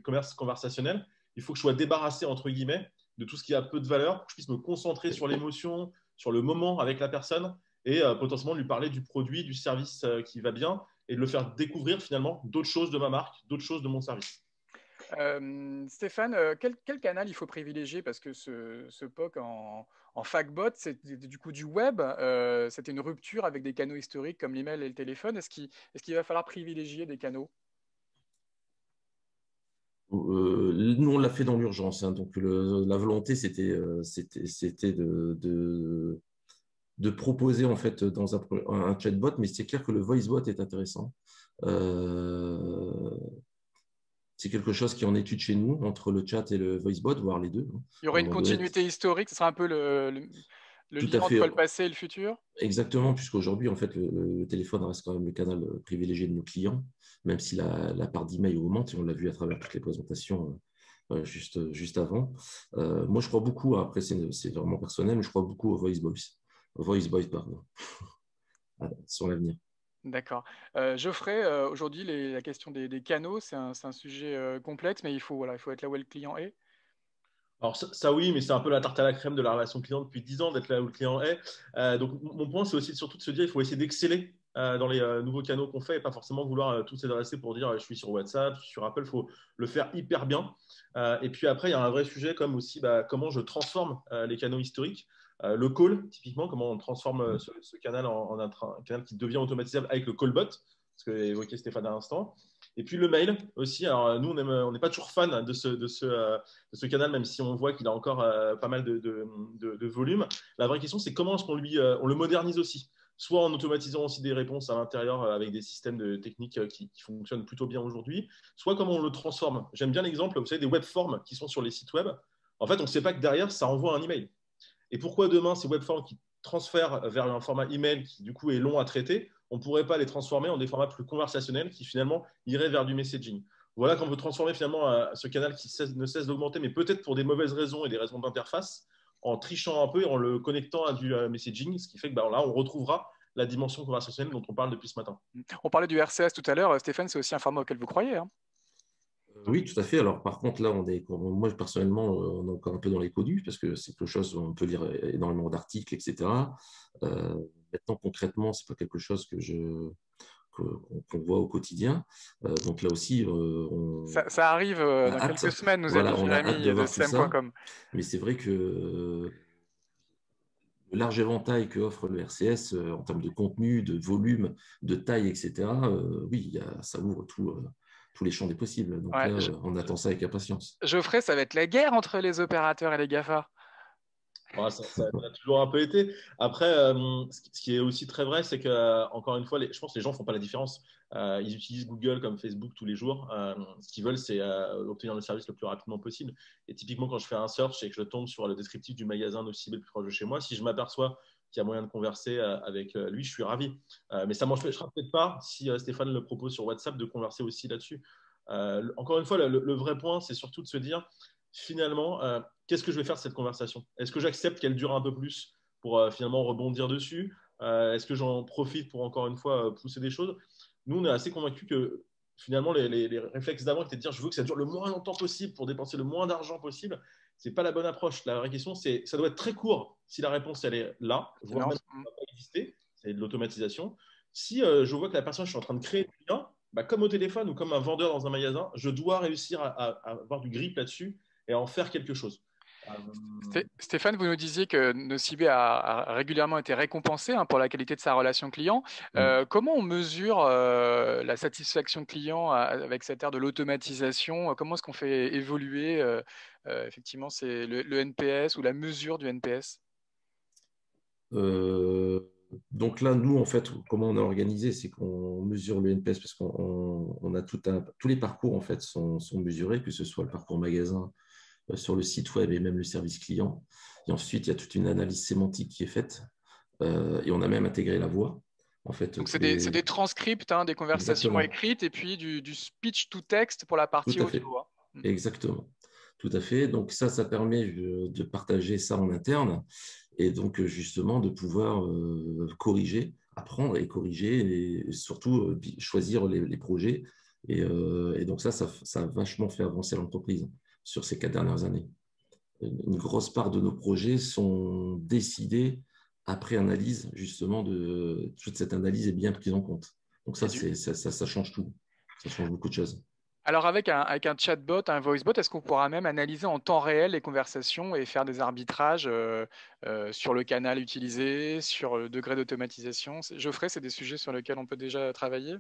commerce conversationnel, il faut que je sois débarrassé, entre guillemets, de tout ce qui a peu de valeur, pour que je puisse me concentrer sur l'émotion, sur le moment avec la personne et potentiellement lui parler du produit, du service qui va bien et de le faire découvrir finalement d'autres choses de ma marque, d'autres choses de mon service. Stéphane, quel canal il faut privilégier? Parce que ce POC en FAQBot, c'est du coup du web. C'était une rupture avec des canaux historiques comme l'email et le téléphone. Est-ce qu'il va falloir privilégier des canaux? Nous, on l'a fait dans l'urgence. Hein, donc, la volonté, c'était de proposer en fait dans un chatbot, mais c'est clair que le voicebot est intéressant. C'est quelque chose qui est en étude chez nous, entre le chat et le voicebot, voire les deux. Il y aurait une continuité historique, ce sera un peu le lien entre le passé et le futur? Exactement, puisqu'aujourd'hui, en fait, le téléphone reste quand même le canal privilégié de nos clients, même si la part d'email augmente, et on l'a vu à travers toutes les présentations juste avant. Moi, je crois beaucoup, après c'est vraiment personnel, mais je crois beaucoup au voice pardon, sur l'avenir. D'accord. Geoffrey, aujourd'hui, la question des canaux, c'est un sujet complexe, mais il faut être là où le client est. Alors ça oui, mais c'est un peu la tarte à la crème de la relation client depuis 10 ans, d'être là où le client est. Donc mon point, c'est aussi surtout de se dire, il faut essayer d'exceller dans les nouveaux canaux qu'on fait et pas forcément vouloir tout s'adresser pour dire je suis sur WhatsApp, je suis sur Apple. Il faut le faire hyper bien. Et puis après, il y a un vrai sujet comme aussi comment je transforme les canaux historiques. Le call, typiquement, comment on transforme ce canal en un canal qui devient automatisable avec le callbot, ce que évoquait Stéphane à l'instant. Et puis le mail aussi. Alors nous, on n'est pas toujours fan de ce canal, même si on voit qu'il a encore pas mal de volume. La vraie question, c'est comment est-ce qu'on le modernise aussi, soit en automatisant aussi des réponses à l'intérieur avec des systèmes techniques qui fonctionnent plutôt bien aujourd'hui, soit comment on le transforme. J'aime bien l'exemple, vous savez, des webforms qui sont sur les sites web. En fait, on ne sait pas que derrière, ça envoie un email. Et pourquoi demain, ces webforms qui transfèrent vers un format email qui du coup est long à traiter, on ne pourrait pas les transformer en des formats plus conversationnels qui finalement iraient vers du messaging? Voilà qu'on peut transformer finalement ce canal qui ne cesse d'augmenter, mais peut-être pour des mauvaises raisons et des raisons d'interface, en trichant un peu et en le connectant à du messaging, ce qui fait que là, on retrouvera la dimension conversationnelle dont on parle depuis ce matin. On parlait du RCS tout à l'heure. Stéphane, c'est aussi un format auquel vous croyez, hein? Oui, tout à fait. Alors, par contre, là, moi, personnellement, on est encore un peu dans les codus parce que c'est quelque chose où on peut lire énormément d'articles, etc. Maintenant, concrètement, ce n'est pas quelque chose qu'on voit au quotidien. Donc là aussi, ça arrive dans quelques semaines, nous a dit Jérémy de CM.com. Mais c'est vrai que le large éventail que offre le RCS en termes de contenu, de volume, de taille, etc., oui, ça ouvre tous les champs des possibles. Donc là, on attend ça avec impatience. Geoffrey, ça va être la guerre entre les opérateurs et les GAFA. Ça a toujours un peu été. Après, ce qui est aussi très vrai, c'est que, encore une fois, je pense que les gens ne font pas la différence. Ils utilisent Google comme Facebook tous les jours. Ce qu'ils veulent, c'est obtenir le service le plus rapidement possible. Et typiquement, quand je fais un search et que je tombe sur le descriptif du magasin de cible le plus proche de chez moi, si je m'aperçois qu'il y a moyen de converser avec lui, je suis ravi. Mais ça ne m'empêchera peut-être pas, si Stéphane le propose sur WhatsApp, de converser aussi là-dessus. Encore une fois, le vrai point, c'est surtout de se dire, finalement, qu'est-ce que je vais faire de cette conversation? Est-ce que j'accepte qu'elle dure un peu plus pour finalement rebondir dessus? Est-ce que j'en profite pour encore une fois pousser des choses? Nous, on est assez convaincus que finalement, les réflexes d'avant étaient de dire je veux que ça dure le moins longtemps possible pour dépenser le moins d'argent possible. Ce n'est pas la bonne approche. La vraie question, c'est ça doit être très court si la réponse elle est là, voire même ça ne va pas exister, c'est de l'automatisation. Si je vois que la personne, je suis en train de créer du lien, comme au téléphone ou comme un vendeur dans un magasin, je dois réussir à avoir du grip là-dessus et à en faire quelque chose. Stéphane, vous nous disiez que Nocibé a régulièrement été récompensé pour la qualité de sa relation client. Comment on mesure la satisfaction client avec cette ère de l'automatisation? Comment est-ce qu'on fait évoluer effectivement le NPS ou la mesure du NPS? Donc là, nous, en fait, comment on a organisé, c'est qu'on mesure le NPS parce qu'on a tous les parcours, en fait, sont mesurés, que ce soit le parcours magasin, sur le site web et même le service client. Et ensuite, il y a toute une analyse sémantique qui est faite et on a même intégré la voix. En fait, donc, c'est des transcripts, des conversations écrites et puis du speech to text pour la partie audio. Exactement. Tout à fait. Donc ça permet de partager ça en interne et donc justement de pouvoir corriger, apprendre et corriger et surtout choisir les projets. Et donc ça a vachement fait avancer l'entreprise sur ces 4 dernières années. Une grosse part de nos projets sont décidés après analyse, justement, toute cette analyse est bien prise en compte. Donc ça change tout. Ça change beaucoup de choses. Alors avec un chatbot, un voicebot, est-ce qu'on pourra même analyser en temps réel les conversations et faire des arbitrages sur le canal utilisé, sur le degré d'automatisation? Geoffrey, c'est des sujets sur lesquels on peut déjà travailler?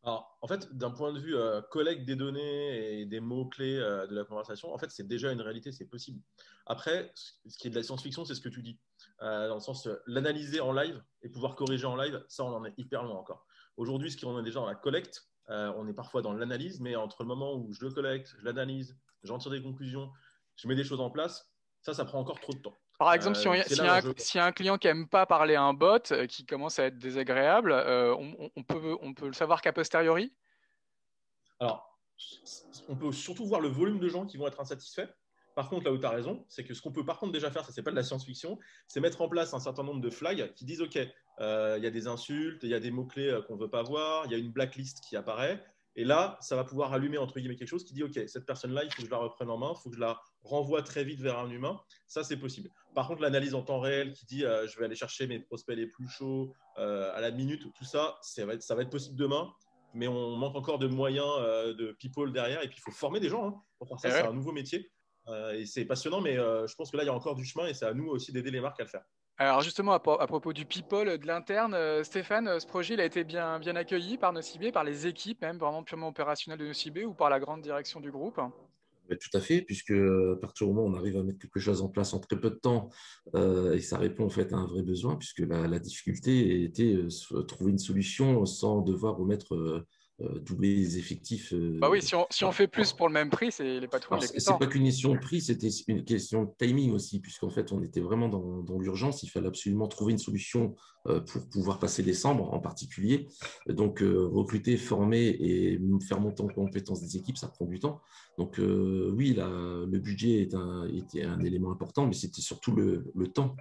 Alors, en fait, d'un point de vue collecte des données et des mots-clés de la conversation, en fait, c'est déjà une réalité, c'est possible. Après, ce qui est de la science-fiction, c'est ce que tu dis. Dans le sens, l'analyser en live et pouvoir corriger en live, ça, on en est hyper loin encore. Aujourd'hui, ce qu'on est déjà dans la collecte, on est parfois dans l'analyse, mais entre le moment où je le collecte, je l'analyse, j'en tire des conclusions, je mets des choses en place, ça prend encore trop de temps. Par exemple, s'il y a un client qui n'aime pas parler à un bot, qui commence à être désagréable, on peut le savoir qu'a posteriori? Alors, on peut surtout voir le volume de gens qui vont être insatisfaits. Par contre, là où tu as raison, c'est que ce qu'on peut par contre déjà faire, ça c'est pas de la science-fiction, c'est mettre en place un certain nombre de flags qui disent OK, il y a des insultes, il y a des mots-clés qu'on ne veut pas voir, il y a une blacklist qui apparaît. Et là, ça va pouvoir allumer entre guillemets quelque chose qui dit OK, cette personne-là, il faut que je la reprenne en main, il faut que je la renvoie très vite vers un humain. Ça, c'est possible. Par contre, l'analyse en temps réel qui dit je vais aller chercher mes prospects les plus chauds à la minute, tout ça, ça va être possible demain. Mais on manque encore de moyens de people derrière. Et puis, il faut former des gens pour faire ça. C'est un nouveau métier. Et c'est passionnant, mais je pense que là, il y a encore du chemin et c'est à nous aussi d'aider les marques à le faire. Alors justement, à propos du people, de l'interne, Stéphane, ce projet il a été bien accueilli par Nocibé, par les équipes même, vraiment purement opérationnelles de Nocibé ou par la grande direction du groupe? Tout à fait, puisque à partir du moment où on arrive à mettre quelque chose en place en très peu de temps et ça répond en fait à un vrai besoin, puisque la difficulté était de trouver une solution sans devoir remettre doubler les effectifs. Bah oui, si on fait plus pour le même prix, c'est les patrons. C'est pas qu'une question de prix, c'était une question de timing aussi, puisqu'en fait, on était vraiment dans l'urgence. Il fallait absolument trouver une solution pour pouvoir passer décembre en particulier. Donc, recruter, former et faire monter en compétence des équipes, ça prend du temps. Donc, oui, le budget était un élément important, mais c'était surtout le temps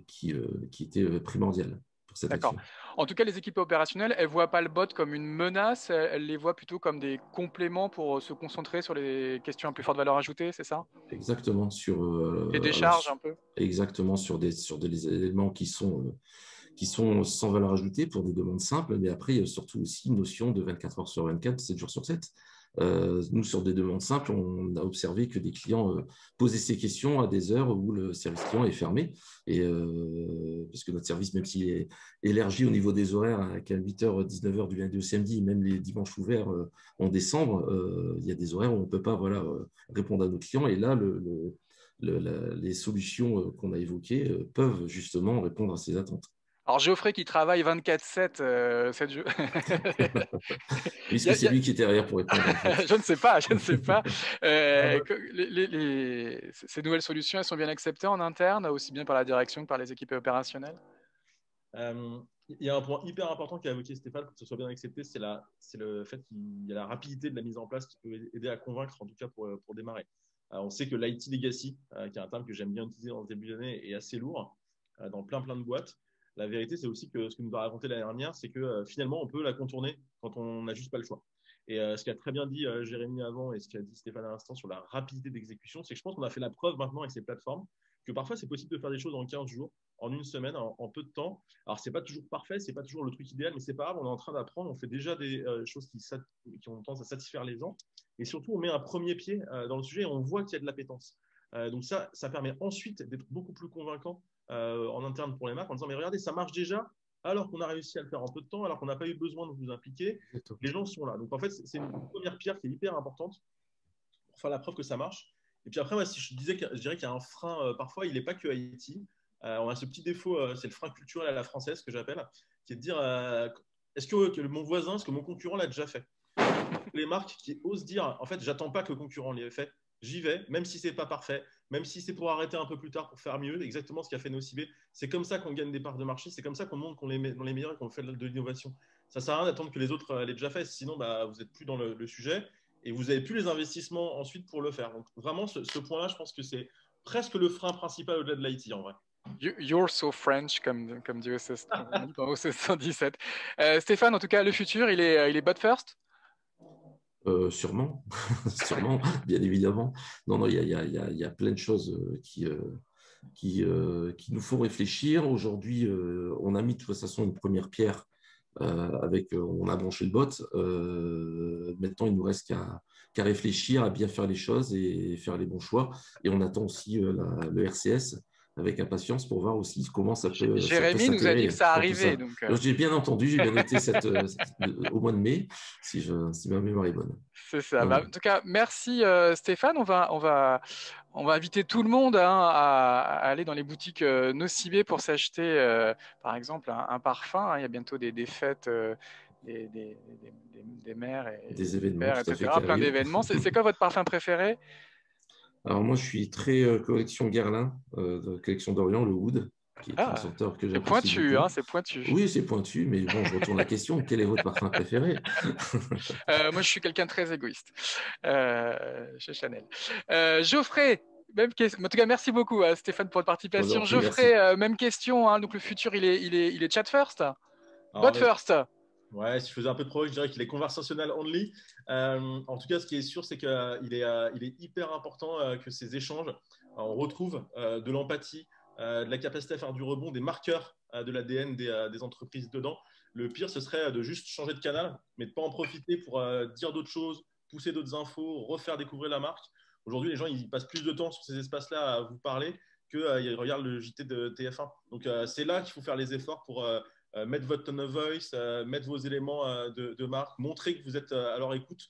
qui était primordial. D'accord. En tout cas, les équipes opérationnelles, elles ne voient pas le bot comme une menace, elles les voient plutôt comme des compléments pour se concentrer sur les questions à plus forte valeur ajoutée, c'est ça? Exactement. Et des charges un peu? Exactement, sur des éléments qui sont sans valeur ajoutée pour des demandes simples, mais après, il y a surtout aussi une notion de 24 heures sur 24, 7 jours sur 7. Nous, sur des demandes simples, on a observé que des clients posaient ces questions à des heures où le service client est fermé. Et, parce que notre service, même s'il est élargi au niveau des horaires, qu'à 8h, 19h du lundi au samedi, même les dimanches ouverts en décembre, il y a des horaires où on ne peut pas répondre à nos clients. Et là, les solutions qu'on a évoquées peuvent justement répondre à ces attentes. Alors Geoffrey qui travaille 24/7, cette jeu. Puisque c'est lui qui était derrière pour répondre. En fait. Je ne sais pas. Ces nouvelles solutions, elles sont bien acceptées en interne, aussi bien par la direction que par les équipes opérationnelles? Il y a un point hyper important qu'a évoqué Stéphane pour que ce soit bien accepté, c'est le fait qu'il y a la rapidité de la mise en place qui peut aider à convaincre, en tout cas pour démarrer. On sait que l'IT Legacy, qui est un terme que j'aime bien utiliser dans ce début d'année, est assez lourd dans plein de boîtes. La vérité, c'est aussi que ce que nous a raconté l'année dernière, c'est que finalement, on peut la contourner quand on n'a juste pas le choix. Et ce qu'a très bien dit Jérémy avant et ce qu'a dit Stéphane à l'instant sur la rapidité d'exécution, c'est que je pense qu'on a fait la preuve maintenant avec ces plateformes que parfois, c'est possible de faire des choses en 15 jours, en une semaine, en peu de temps. Alors, ce n'est pas toujours parfait, ce n'est pas toujours le truc idéal, mais ce n'est pas grave, on est en train d'apprendre, on fait déjà des choses qui ont tendance à satisfaire les gens. Et surtout, on met un premier pied dans le sujet et on voit qu'il y a de l'appétence. Donc ça permet ensuite d'être beaucoup plus convaincant en interne pour les marques en disant mais regardez, ça marche déjà alors qu'on a réussi à le faire en peu de temps, alors qu'on n'a pas eu besoin de vous impliquer. Les gens sont là. Donc en fait, c'est une première pierre qui est hyper importante pour faire la preuve que ça marche. Et puis après, moi, si je dirais qu'il y a un frein, parfois, il n'est pas que IT. On a ce petit défaut, c'est le frein culturel à la française que j'appelle, qui est de dire est-ce que mon voisin, est-ce que mon concurrent l'a déjà fait? Les marques qui osent dire en fait, j'attends pas que le concurrent l'ait fait. J'y vais, même si c'est pas parfait, même si c'est pour arrêter un peu plus tard pour faire mieux, exactement ce qu'a fait Nocibé. C'est comme ça qu'on gagne des parts de marché, c'est comme ça qu'on montre qu'on est dans les meilleurs et qu'on fait de l'innovation. Ça sert à rien d'attendre que les autres l'aient déjà fait, sinon vous n'êtes plus dans le sujet. et vous n'avez plus les investissements ensuite pour le faire. Donc vraiment, ce point-là, je pense que c'est presque le frein principal au-delà de l'IT en vrai. You're so French, comme dit OCS 117. Stéphane, en tout cas, le futur, il est bot first? Sûrement, sûrement, bien évidemment. Non, il y a plein de choses qui nous font réfléchir. Aujourd'hui, on a mis de toute façon une première pierre on a branché le bot. Maintenant, il ne nous reste qu'à réfléchir, à bien faire les choses et faire les bons choix. Et on attend aussi le RCS avec impatience pour voir aussi comment ça peut. Jérémy nous a dit que ça arrivait. Donc, j'ai bien entendu, j'ai bien noté au mois de mai, si ma mémoire est bonne. C'est ça. Voilà. En tout cas, merci Stéphane. On va inviter tout le monde à aller dans les boutiques Nocibé pour s'acheter, par exemple, un parfum. Il y a bientôt des fêtes. Des mères et des événements, pères, etc. Plein d'événements. C'est quoi votre parfum préféré? Alors moi, je suis très collection Guerlain, collection d'Orient, le Oud, qui est un senteur que j'apprécie. C'est pointu, c'est pointu. Oui, c'est pointu, mais bon, je retourne la question. Quel est votre parfum préféré? Moi, je suis quelqu'un de très égoïste chez Chanel. Geoffrey, même question. En tout cas, merci beaucoup Stéphane pour votre participation. Geoffrey, même question. Donc le futur, il est chat first, bot first. Ouais, si je faisais un peu de provoque, je dirais qu'il est conversationnel only. En tout cas, ce qui est sûr, c'est qu'il est hyper important que ces échanges, on retrouve de l'empathie, de la capacité à faire du rebond, des marqueurs de l'ADN des entreprises dedans. Le pire, ce serait de juste changer de canal, mais de ne pas en profiter pour dire d'autres choses, pousser d'autres infos, refaire découvrir la marque. Aujourd'hui, les gens, ils passent plus de temps sur ces espaces-là à vous parler qu'ils regardent le JT de TF1. Donc, c'est là qu'il faut faire les efforts pour mettre votre tone of voice, mettre vos éléments de marque, montrer que vous êtes à leur écoute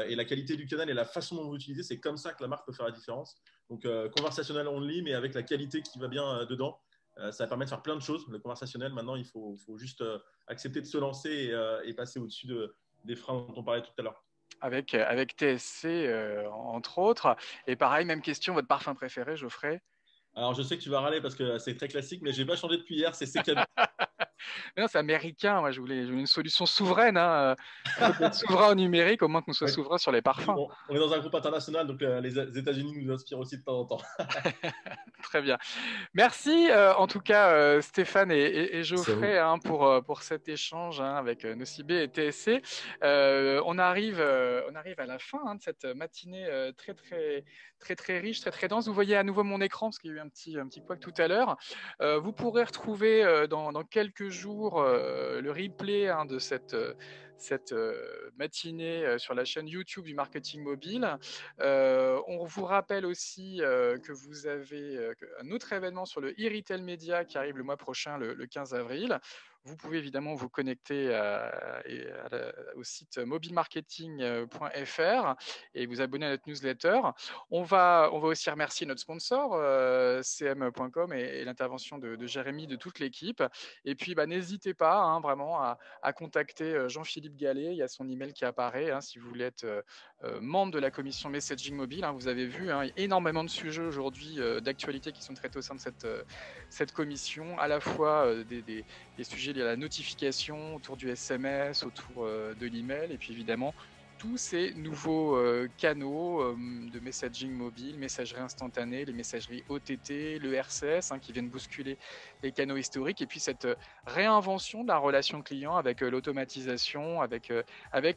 et la qualité du canal et la façon dont vous l'utilisez, c'est comme ça que la marque peut faire la différence. Donc, conversationnel only, mais avec la qualité qui va bien dedans, ça permet de faire plein de choses. Le conversationnel, maintenant, il faut juste accepter de se lancer et passer au-dessus des freins dont on parlait tout à l'heure. Avec TSC, entre autres. Et pareil, même question, votre parfum préféré, Geoffrey? Alors, je sais que tu vas râler parce que c'est très classique, mais je n'ai pas changé depuis hier, c'est CKB. Non, c'est américain. Moi, je voulais une solution souveraine. Être souverain au numérique, au moins qu'on soit souverain sur les parfums. On est dans un groupe international, donc les États-Unis nous inspirent aussi de temps en temps. Très bien. Merci en tout cas Stéphane et Geoffrey pour cet échange avec Nocibé et TSC. On arrive à la fin de cette matinée très riche, très dense. Vous voyez à nouveau mon écran parce qu'il y a eu un petit couac tout à l'heure. Vous pourrez retrouver dans quelques jours le replay de cette matinée sur la chaîne YouTube du marketing mobile. On vous rappelle aussi que vous avez un autre événement sur le e-retail media qui arrive le mois prochain, le 15 avril. Vous pouvez évidemment vous connecter au site mobilemarketing.fr et vous abonner à notre newsletter. On va aussi remercier notre sponsor, cm.com et l'intervention de Jérémy, de toute l'équipe. Et puis, n'hésitez pas vraiment à contacter Jean-Philippe Gallet. Il y a son email qui apparaît si vous voulez être membre de la commission messaging mobile. Vous avez vu énormément de sujets aujourd'hui d'actualité qui sont traités au sein de cette commission, à la fois des sujets liés à la notification, autour du SMS, autour de l'email, et puis évidemment tous ces nouveaux canaux de messaging mobile, messagerie instantanée, les messageries OTT, le RCS qui viennent bousculer les canaux historiques, et puis cette réinvention de la relation client avec l'automatisation, avec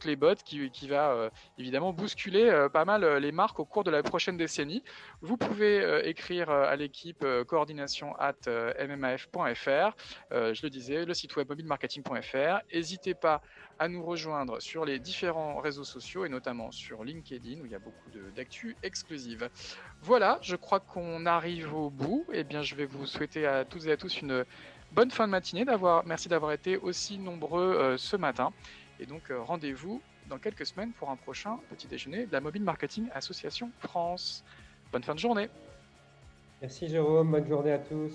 les bots qui va évidemment bousculer pas mal les marques au cours de la prochaine décennie. Vous pouvez écrire à l'équipe coordination@mmaf.fr, je le disais, le site web mobilemarketing.fr. N'hésitez pas à nous rejoindre sur les différents réseaux sociaux et notamment sur LinkedIn où il y a beaucoup d'actu exclusive. Voilà, je crois qu'on arrive au bout. Eh bien, je vais vous souhaiter à toutes et à tous une bonne fin de matinée. Merci d'avoir été aussi nombreux ce matin. Et donc, rendez-vous dans quelques semaines pour un prochain petit déjeuner de la Mobile Marketing Association France. Bonne fin de journée. Merci Jérôme, bonne journée à tous.